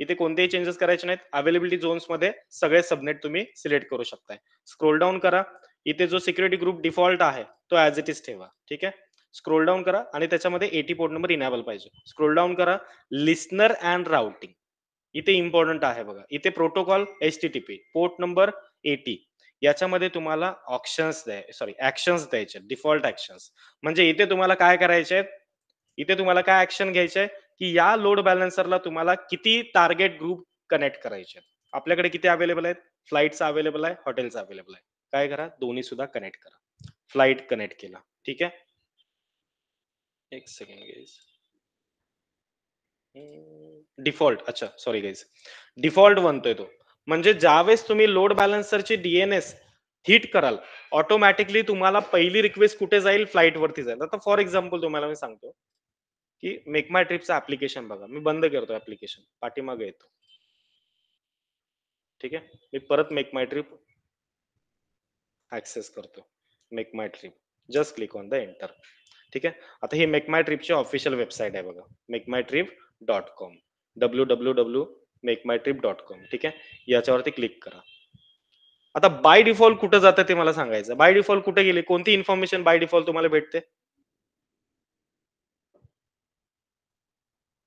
इथे कोणतेही चेंजेस करायचे नाहीत. अवेलेबिलिटी झोन्स मध्ये सगळे सबनेट तुम्ही सिलेक्ट करू शकताय. स्क्रोल डाऊन करा, इथे जो सिक्युरिटी ग्रुप डिफॉल्ट आहे तो ऍज इट इज ठेवा. ठीक आहे, स्क्रोल डाऊन करा आणि त्याच्यामध्ये 80 पोर्ट नंबर इनेबल पाहिजे. स्क्रोल डाऊन करा, लिस्नर अँड राउटिंग इथे इम्पॉर्टंट आहे बघा. इथे प्रोटोकॉल HTTP पोर्ट नंबर 80 याच्यामध्ये तुम्हाला ऍक्शन्स द्यायचे, डिफॉल्ट ऍक्शन्स. म्हणजे इथे तुम्हाला काय करायचे, इथे तुम्हाला काय ऍक्शन घ्यायचे की या लोड बॅलन्सरला तुम्हाला किती टार्गेट ग्रुप कनेक्ट करायचे. आपल्याकडे किती अवेलेबल आहेत, फ्लाईटचा अवेलेबल आहे, हॉटेलचा अवेलेबल आहे. काय करा, दोन्ही सुद्धा कनेक्ट करा. फ्लाईट कनेक्ट केला. ठीक आहे, एक सेकंड गाइस. डिफॉल्ट, अच्छा सॉरी गाइस, डिफॉल्ट बनतोय तो. म्हणजे ज्यावेळेस तुम्ही लोड बॅलन्सरची DNS हिट कराल, ऑटोमॅटिकली तुम्हाला पहिली रिक्वेस्ट कुठे जाईल, फ्लाईट वरती जाईल. आता फॉर एक्झाम्पल तुम्हाला मी सांगतो की मेक माय ट्रिपचं ऍप्लिकेशन बघा, मी बंद करतो ऍप्लिकेशन, पाठीमागे येतो. ठीक आहे, मी परत मेक माय ट्रिप ऍक्सेस करतो. Make my trip, just click on the enter. ठीक आहे, आता ही मेक माय ट्रिपची ऑफिशियल वेबसाईट आहे बघा, makeMyTrip.com, www.makeMyTrip.com. ठीक आहे, याच्यावरती क्लिक करा. आता बाय डिफॉल्ट कुठे जातं ते मला सांगायचं. बाय डिफॉल्ट कुठे गेली, कोणती इन्फॉर्मेशन बाय डिफॉल्ट तुम्हाला भेटते,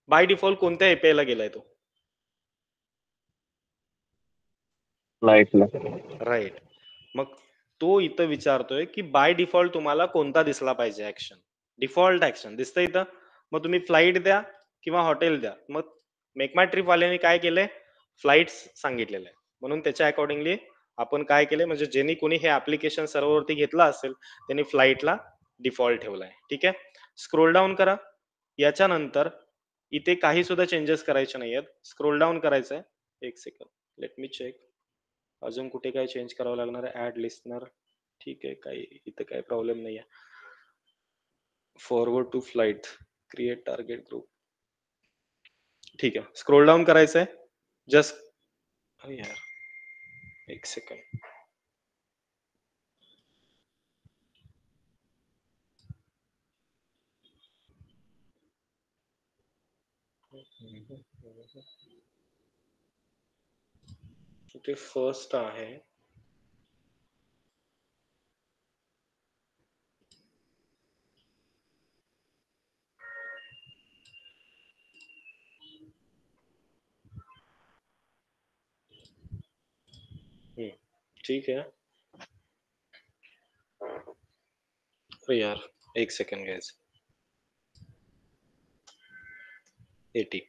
बाय डिफॉल्ट कोणत्या API ला गेलाय तो, फ्लाईटला. राईट. मग तो इथं विचारतोय की बाय डिफॉल्ट तुम्हाला कोणता दिसला पाहिजे ऍक्शन, डिफॉल्ट ऍक्शन दिसतं इथं. मग तुम्ही फ्लाईट द्या किंवा हॉटेल द्या. मग मेक माय ट्रिप वाल्याने काय केलंय, फ्लाईट सांगितलेलं आहे, म्हणून त्याच्या अकॉर्डिंगली आपण काय केलंय, म्हणजे ज्यांनी कोणी हे ऍप्लिकेशन सर्व्हरवरती घेतला असेल त्यांनी फ्लाईटला डिफॉल्ट ठेवलाय. ठीक आहे, स्क्रोल डाऊन करा. याच्यानंतर इथे काही सुद्धा चेंजेस करायचे नाहीयेत. स्क्रोल डाऊन करायचंय. एक सेकंड, लेट मी चेक अजून कुठे काय चेंज करावं लागणार आहे. ऍड लिस्नर, ठीक आहे, काही इथं काही प्रॉब्लेम नाही आहे. Forward to flight, create target group, ठीक आहे. स्क्रोल डाऊन करायचंय, जस्ट यार एक सेकंड, इथे फर्स्ट आहे. ठीक है. अरे यार, एक सेकंड गाइस. 80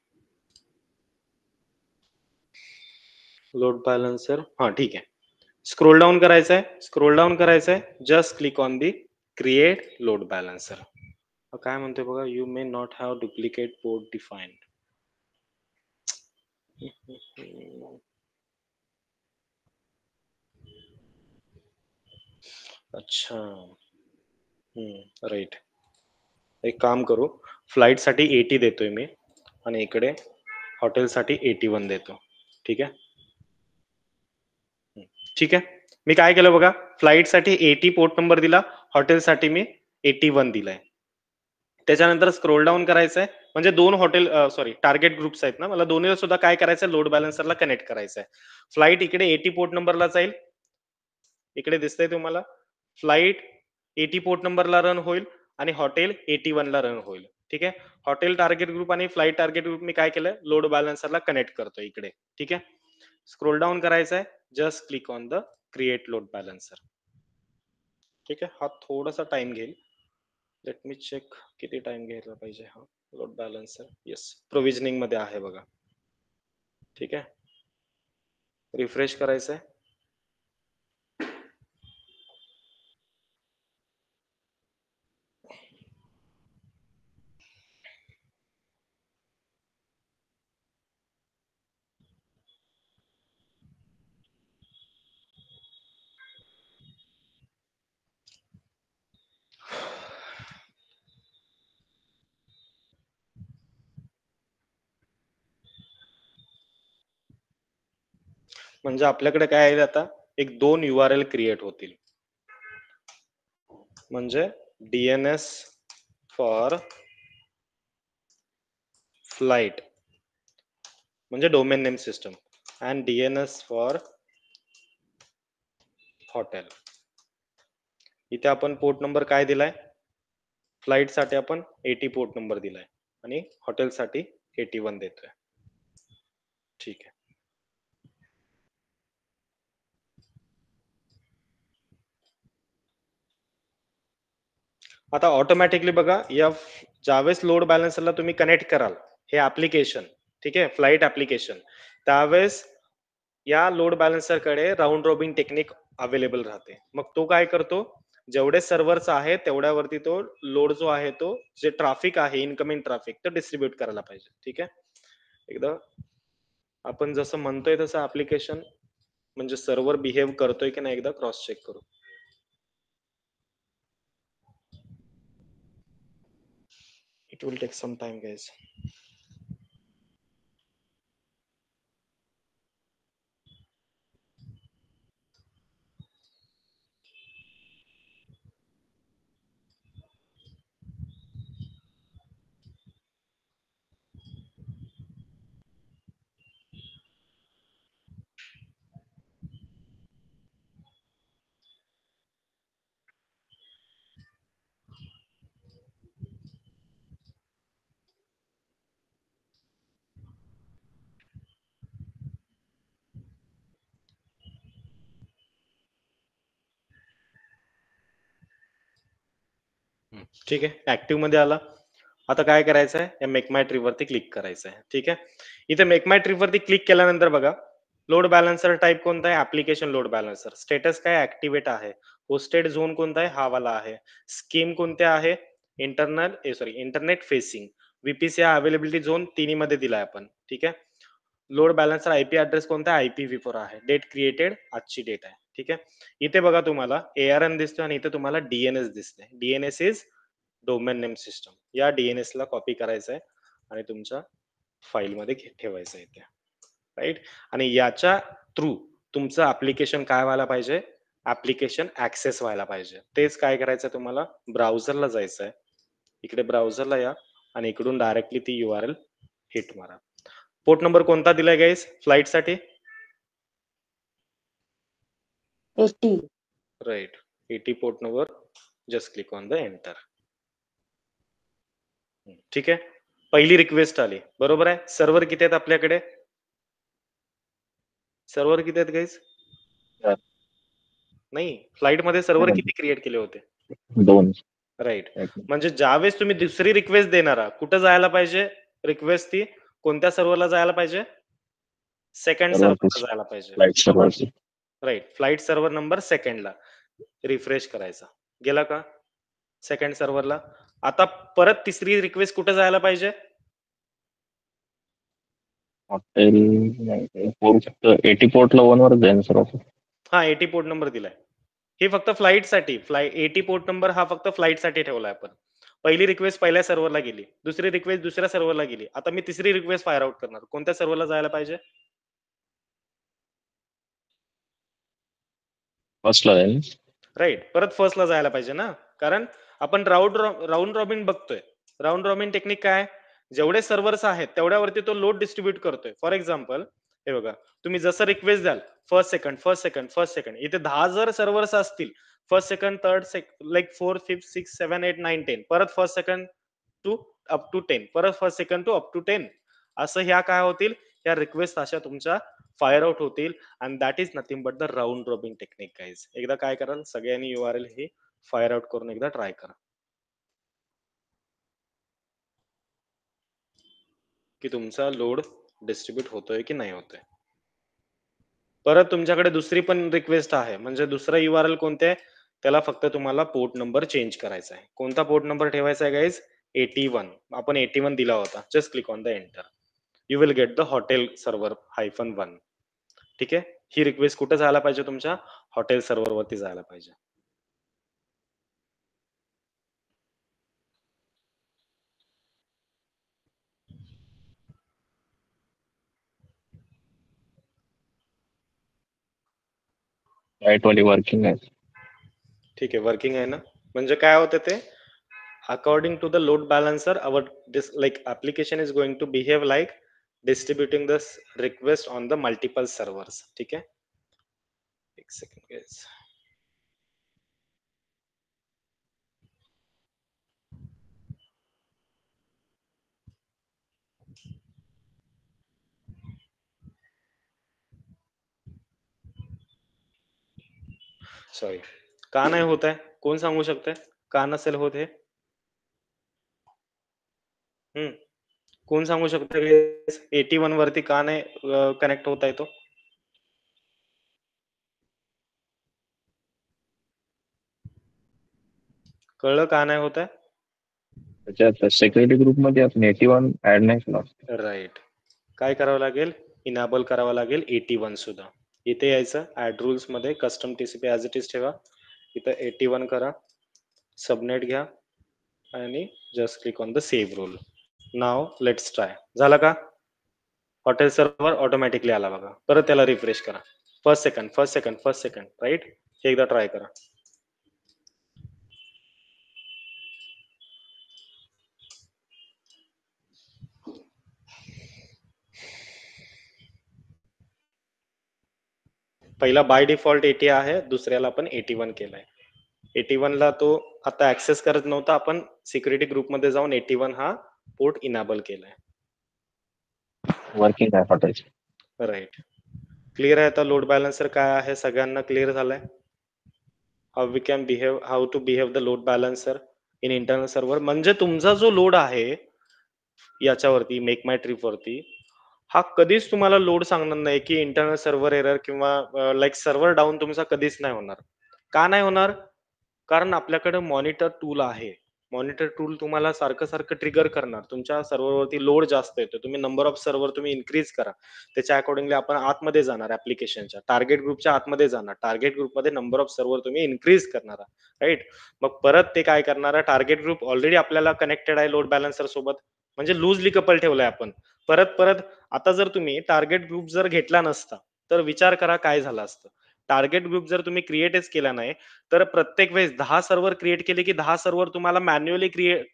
load balancer. हा ठीक आहे. स्क्रोल डाऊन करायचं आहे. स्क्रोल डाऊन करायचं आहे. Just click on the create load balancer. काय म्हणते बघा, you may not have duplicate port defined. अच्छा. राईट. एक काम करू, फ्लाईट साठी 80 देतोय मी आणि इकडे हॉटेलसाठी 81 देतो. ठीक आहे. ठीक आहे. मी काय केलं बघा, फ्लाईटसाठी 80 पोर्ट नंबर दिला, हॉटेलसाठी मी 81 दिलाय. त्याच्यानंतर स्क्रोल डाऊन करायचंय, म्हणजे दोन हॉटेल टार्गेट ग्रुप्स आहेत ना, मला दोन्हीला सुद्धा काय करायचं, लोड बॅलन्सरला कनेक्ट करायचंय. फ्लाईट इकडे 80 पोर्ट नंबरला जाईल, इकडे दिसतंय तुम्हाला फ्लाईट 80 पोर्ट नंबरला रन होईल आणि हॉटेल 81 ला रन होईल. ठीक आहे. हॉटेल टार्गेट ग्रुप आणि फ्लाईट टार्गेट ग्रुप मी काय केलं, लोड बॅलन्सरला कनेक्ट करतो इकडे. ठीक आहे. स्क्रोल डाऊन करायचं आहे, just click on the create load balancer. ठीक आहे. हा थोडासा टाइम घेईल. लेट मी चेक किती टाइम घ्यायला पाहिजे. हा लोड बॅलन्सर येस प्रोव्हिजनिंग मध्ये आहे बघा. ठीक आहे. रिफ्रेश करायचंय. म्हणजे आपल्याकडे काय आहे आता, एक 2 URL क्रिएट होतील. म्हणजे DNS फॉर फ्लाइट म्हणजे domain name system and DNS for hotel. इथे आपण पोर्ट नंबर काय दिलाय, फ्लाइट साठी आपण 80 पोर्ट नंबर दिलाय आणि हॉटेल साठी 81 देतोय. ठीक आहे. आता ऑटोमॅटिकली बघा, या ज्यावेळेस लोड बॅलन्सरला तुम्ही कनेक्ट कराल हे ऍप्लिकेशन, ठीक आहे, फ्लाइट ऍप्लिकेशन, त्यावेळेस या लोड बॅलन्सर कडे राऊंड रॉबिन टेक्निक अवेलेबल राहते. मग तो काय करतो, जेवढे सर्व्हर्स आहे तेवढ्यावरती तो लोड जो आहे तो जे ट्रॅफिक आहे इनकमिंग ट्रॅफिक तो डिस्ट्रीब्यूट करायला पाहिजे. ठीक आहे. एकदा आपण जसं म्हणतोय तसं ऍप्लिकेशन म्हणजे सर्व्हर बिहेव करतोय की नाही एकदा क्रॉस चेक करू. It will take some time guys. ठीक आहे. ऍक्टिव्ह मध्ये आला. आता काय करायचं आहे, या मेक माय ट्रिप वरती क्लिक करायचं आहे. ठीक आहे. इथे मेक माय ट्रिप वरती क्लिक केल्यानंतर बघा, लोड बॅलन्सर टाइप कोणता आहे, ऍप्लिकेशन लोड बॅलन्सर. स्टेटस काय, ऍक्टिव्हेट आहे. होस्टेड झोन कोणता आहे, हा वाला आहे. स्कीम कोणते आहे, internet facing. VPC availability zone तिन्ही मध्ये दिलाय आपण. ठीक आहे. लोड बॅलन्सर IP ऍड्रेस कोणता आहे, IPv4 आहे. डेट क्रिएटेड आजची डेट आहे. ठीक आहे. इथे बघा तुम्हाला ARN दिसतोय आणि इथे तुम्हाला DNS दिसतंय. DNS is domain name system. या DNS ला कॉपी करायचं आहे आणि तुमच्या फाईल मध्ये ठेवायचं आहे इथे. राईट. आणि याच्या थ्रू तुमचं ऍप्लिकेशन काय व्हायला पाहिजे, ऍप्लिकेशन ऍक्सेस व्हायला पाहिजे. तेच काय करायचं तुम्हाला, ब्राउझरला जायचं आहे. इकडे ब्राउझरला या आणि इकडून डायरेक्टली ती URL हिट मारा. पोर्ट नंबर कोणता दिलाय गाईस फ्लाईट साठी? 80. Right. 80 port number. Just click on the enter. ठीक आहे. पहिली रिक्वेस्ट आली बरोबर आहे. सर्व्हर किती आहेत आपल्याकडे? सर्व्हर किती आहेत गाईस? नाही, फ्लाईट मध्ये सर्व्हर किती क्रिएट केले होते? 2. राईट. म्हणजे ज्यावेळेस तुम्ही दुसरी रिक्वेस्ट देणारा कुठं जायला पाहिजे? रिक्वेस्ट ती कोणत्या सर्व्हरला जायला पाहिजे? सेकंड सर्व्हरला जायला पाहिजे. Flight server. Right. Flight server number सेकंडला रिफ्रेश करायचा. गेला का सेकंड सर्व्हरला? आता परत तिसरी रिक्वेस्ट कुठे जायला पाहिजे? हॉटेल फक्त 80 पोर्टला 1 वर जाईल सर. हा 80 पोर्ट नंबर दिलाय. हे फक्त फ्लाईट साठी. 80 पोर्ट नंबर हा फक्त फ्लाईट साठी ठेवलाय आपण. पहिली रिक्वेस्ट पहिल्या सर्व्हरला गेली, दुसरी रिक्वेस्ट दुसऱ्या सर्व्हरला गेली. आता मी तिसरी रिक्वेस्ट फायर आउट करणार. कोणत्या सर्व्हरला जायला पाहिजे? फर्स्टला जाईल. राईट. परत फर्स्टला जायला पाहिजे ना, कारण आपण राऊंड रॉबिन बघतोय. राऊंड रॉबिन टेक्निक काय? जेवढे सर्व्हर्स आहेत तेवढ्यावरती तो लोड डिस्ट्रीब्यूट करतोय. फॉर एक्झाम्पल हे बघा, तुम्ही जसं रिक्वेस्ट द्याल फर्स्ट सेकंड इथे 10 जर सर्व्हर्स असतील, फर्स्ट सेकंड थर्ड लाईक 4 5 6 7 8 9 10, परत first second two up to 10, परत first second two up to 10, असं ह्या काय होतील, या रिक्वेस्ट अशा तुमच्या फायर आउट होतील. And that is nothing but the round robin technique guys. एकदा काय कराल, सगळ्यांनी URL हे फायर आउट करून एकदा ट्राय करा की तुमचा लोड डिस्ट्रीब्यूट होतोय की नाही होतोय. परत तुमच्याकडे दुसरी पण रिक्वेस्ट आहे, म्हणजे दुसरा URL कोणते आहे, त्याला फक्त तुम्हाला पोर्ट नंबर चेंज करायचा आहे. कोणता पोर्ट नंबर ठेवायचा आहे गाईज? 81. आपण 81 दिला होता. Just click on the enter. You will get the hotel server -1. ठीक आहे. ही रिक्वेस्ट कुठे जायला पाहिजे? तुमच्या हॉटेल सर्व्हर वरती जायला पाहिजे. फ्लाईट वाली वर्किंग आहे. ठीक आहे, वर्किंग आहे ना. म्हणजे काय होतं ते, according to the load balancer our like application is going to behave like distributing the request on the multiple servers. ठीक आहे. एक सेकंड गाईज. सॉरी, का नाही होत आहे? कोण सांगू शकते का नसेल होत हे? कोण सांगू शकते 81 वरती का नाही कनेक्ट होत आहे तो? कळलं का नाही होत आहे? त्याच्यात सेक्युरिटी ग्रुप मध्ये आपण 81 ऍड नाही केला. राईट. काय करावं लागेल? इनेबल करावं लागेल 81 सुद्धा. इथे यायचं ऍड रूल्स मध्ये custom TCP as it is ठेवा. इथं 81 करा, सबनेट घ्या आणि just click on the save rule. Now let's try. झालं का? हॉटेल सर्व्हर ऑटोमॅटिकली आला बघा. परत त्याला रिफ्रेश करा. First second right. हे एकदा ट्राय करा. पहिला बाय डिफॉल्ट 80 आहे, दुसऱ्याला आपण 81 केलाय. 81 ला तो आता ऍक्सेस करत नव्हता, आपण सिक्युरिटी ग्रुप मध्ये जाऊन 81 हा पोर्ट इनेबल केलाय. वर्किंग आहे हॉटेल. राईट. क्लिअर आहे आता लोड बॅलन्सर काय आहे? सगळ्यांना क्लिअर झालंय? How to behave the load balancer in internal server. म्हणजे तुमचा जो लोड आहे याच्यावरती मेक माय ट्रिप वरती, हा कधीच तुम्हाला लोड सांगणार नाही की इंटरनल सर्व्हर एरर किंवा लाईक सर्व्हर डाऊन तुमचा कधीच नाही होणार. का नाही होणार? कारण आपल्याकडे मॉनिटर टूल आहे. मॉनिटर टूल तुम्हाला सारखं ट्रिगर करणार. तुमच्या सर्व्हरवरती लोड जास्त येतो, तुम्ही नंबर ऑफ सर्व्हर तुम्ही इन्क्रीज करा. त्याच्या अकॉर्डिंगली आपण आतमध्ये जाणार, ऍप्लिकेशनच्या टार्गेट ग्रुपच्या आतमध्ये जाणार. टार्गेट ग्रुपमध्ये नंबर ऑफ सर्व्हर तुम्ही इन्क्रीज करणार. राईट. मग परत ते काय करणार? टार्गेट ग्रुप ऑलरेडी आपल्याला कनेक्टेड आहे लोड बॅलन्सर सोबत, म्हणजे लूजली कपल ठेवलाय आपण. परत आता जर तुम्ही टार्गेट ग्रुप जर घेतला नसता तर विचार करा काय झालं असतं. टार्गेट ग्रुप जर तुम्ही क्रिएटच केला नाही तर प्रत्येक वेळेस 10 सर्व्हर क्रिएट केले की 10 सर्व्हर तुम्हाला मॅन्युअली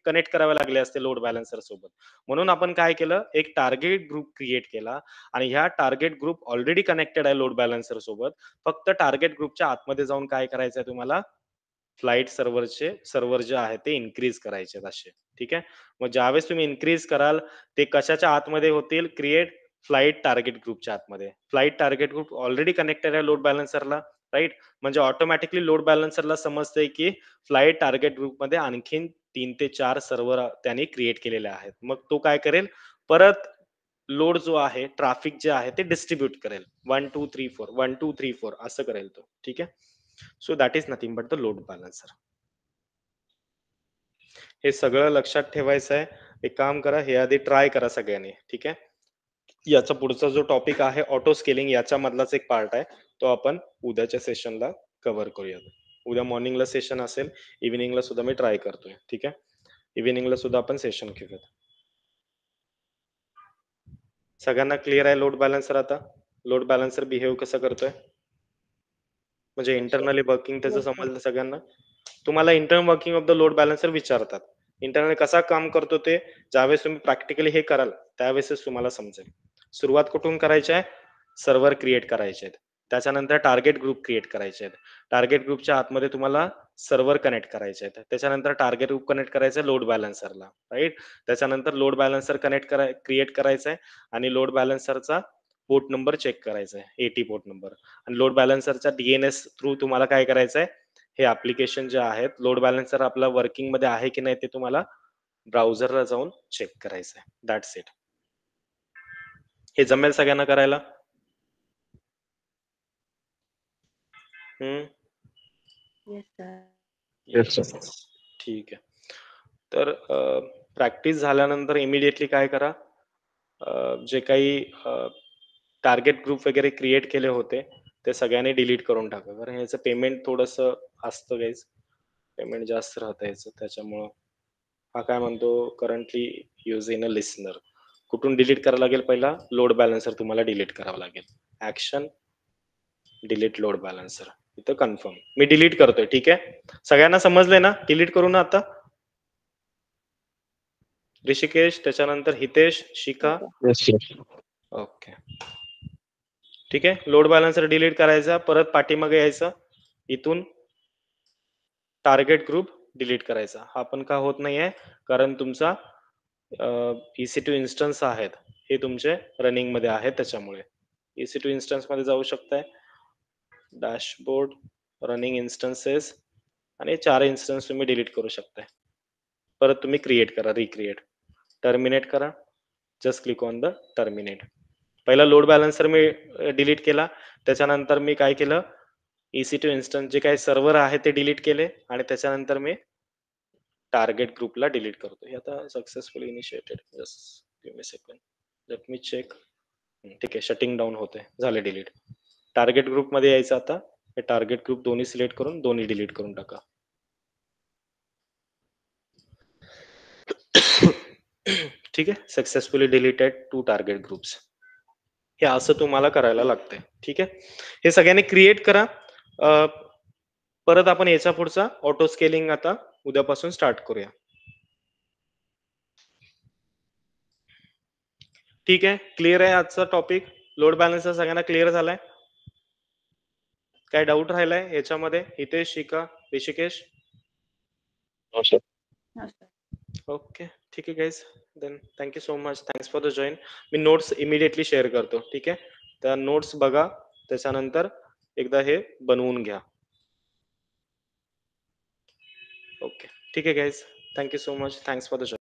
कनेक्ट करावे लागले असते लोड बॅलन्सर सोबत. म्हणून आपण काय केलं, एक टार्गेट ग्रुप क्रिएट केला आणि ह्या टार्गेट ग्रुप ऑलरेडी कनेक्टेड आहे लोड बॅलन्सर सोबत. फक्त टार्गेट ग्रुपच्या आतमध्ये जाऊन काय करायचं आहे तुम्हाला, फ्लाईट सर्व्हरचे सर्व्हर जे आहे ते इन्क्रीज करायचे असे. ठीक आहे. मग ज्यावेळेस तुम्ही इन्क्रीज कराल ते कशाच्या आतमध्ये होतील, क्रिएट फ्लाईट टार्गेट ग्रुपच्या आतमध्ये. Flight target group already connected आहे लोड बॅलन्सरला, राईट. म्हणजे ऑटोमॅटिकली लोड बॅलन्सरला समजतंय की फ्लाईट टार्गेट ग्रुपमध्ये आणखीन 3 ते 4 सर्व्हर त्यांनी क्रिएट केलेले आहेत. मग तो काय करेल, परत लोड जो आहे, ट्रॅफिक जे आहे ते डिस्ट्रीब्यूट करेल. 1 2 3 4 1 2 3 4 असं करेल तो. ठीक आहे. So that is nothing but the load balancer. हे सगळं लक्षात ठेवायचं आहे. एक काम करा, हे आधी ट्राय करा सगळ्यांनी. ठीक आहे. याचा पुढचा जो टॉपिक आहे ऑटो स्केलिंग, याच्या मधलाच एक पार्ट आहे, तो आपण उद्याच्या सेशनला कव्हर करूया. उद्या मॉर्निंगला सेशन असेल, इव्हिनिंगला सुद्धा मी ट्राय करतोय. ठीक आहे. इव्हिनिंगला सुद्धा आपण सेशन घेऊयात. सगळ्यांना क्लिअर आहे लोड बॅलन्सर? आता लोड बॅलन्सर बिहेव कसं करतोय, म्हणजे इंटरनली वर्किंग त्याचं Yes, sir. समजलं सगळ्यांना? तुम्हाला internal working of the load balancer विचारतात. इंटरनल कसा काम करतो ते ज्यावेळेस तुम्ही प्रॅक्टिकली हे कराल त्यावेळेसच तुम्हाला समजेल. सुरुवात कुठून करायची आहे, सर्व्हर क्रिएट करायचे आहेत, त्याच्यानंतर टार्गेट ग्रुप क्रिएट करायचे आहेत, टार्गेट ग्रुपच्या आतमध्ये तुम्हाला सर्व्हर कनेक्ट करायचे आहेत, त्याच्यानंतर टार्गेट ग्रुप कनेक्ट करायचं लोड बॅलन्सरला, राईट. त्याच्यानंतर लोड बॅलन्सर क्रिएट करायचं आहे आणि लोड बॅलन्सरचा पोर्ट नंबर चेक करायचा आहे, 80 पोर्ट नंबर. आणि लोड बॅलन्सरचा डीएनएस थ्रू तुम्हाला काय करायचं आहे, हे ऍप्लिकेशन जे आहेत लोड बॅलन्सर आपला वर्किंग मध्ये आहे की नाही ते तुम्हाला ब्राउझरला जाऊन चेक करायचं आहे. That's it. हे जमेल सगळ्यांना करायला? Yes, sir. Yes, sir. ठीक आहे. तर प्रॅक्टिस झाल्यानंतर इमिडिएटली काय करा, जे काही टार्गेट ग्रुप वगैरे क्रिएट केले होते ते सगळ्यांनी डिलीट करून टाका, कारण याचं पेमेंट थोडंसं असतं गाईज, पेमेंट जास्त राहतं याचं. त्याच्यामुळं हा काय म्हणतो, currently use in a listener. कुठून डिलीट करावं लागेल, पहिला लोड बॅलन्सर तुम्हाला डिलीट करावं लागेल. ऍक्शन डिलीट लोड बॅलन्सर, इथं कन्फर्म मी डिलीट करतोय. ठीक आहे. सगळ्यांना समजलंय ना, डिलीट करू ना आता? ऋषिकेश, त्याच्यानंतर Hitesh, Shikha. Yes, sir. Okay. ठीक आहे. लोड बॅलन्सर डिलीट करायचा, परत पाठीमागे यायचं, इथून टार्गेट ग्रुप डिलीट करायचा. हा पण का होत नाहीये, कारण तुमचा EC2 इन्स्टन्स आहेत हे तुमचे रनिंग मध्ये आहेत, त्याच्यामुळे EC2 इन्स्टन्स मध्ये जाऊ शकताय, डॅशबोर्ड, रनिंग इन्स्टन्सेस, आणि 4 इन्स्टन्स तुम्ही डिलीट करू शकताय. परत तुम्ही क्रिएट करा, रिक्रिएट, टर्मिनेट करा, just click on the terminate. पहिला लोड बॅलन्सर मी डिलीट केला, त्याच्यानंतर मी काय केलं, EC2 इन्स्टन्स जे काही सर्व्हर आहे ते डिलीट केले, आणि त्याच्यानंतर मी टार्गेट ग्रुपला डिलीट करतो. हे आता successfully initiated. Just give me second, let me check. ठीक आहे, शटिंग डाऊन होते, झाले डिलीट. टार्गेट ग्रुप मध्ये यायचं आता, हे टार्गेट ग्रुप दोन्ही सिलेक्ट करून दोन्ही डिलीट करून टाका. ठीक आहे. Successfully deleted 2 target groups. हे असं तुम्हाला करायला लागतंय. ठीक आहे. हे सगळ्यांनी क्रिएट करा. परत आपण याच्या पुढचा ऑटो स्केलिंग आता उद्यापासून स्टार्ट करूया. ठीक आहे. क्लिअर आहे आजचा टॉपिक? लोड बॅलन्सर सगळ्यांना क्लिअर झालाय? काय डाऊट राहिलाय याच्यामध्ये? Hitesh, Shikha, Rishikesh? No, sir. No, sir. Okay. ठीक आहे guys, then thank you so much, thanks for the join. मी नोट्स इमिडिएटली शेअर करतो. ठीक आहे. त्या नोट्स बघा, त्याच्यानंतर एकदा हे बनवून घ्या. ओके. ठीक आहे guys, thank you so much, thanks for the join.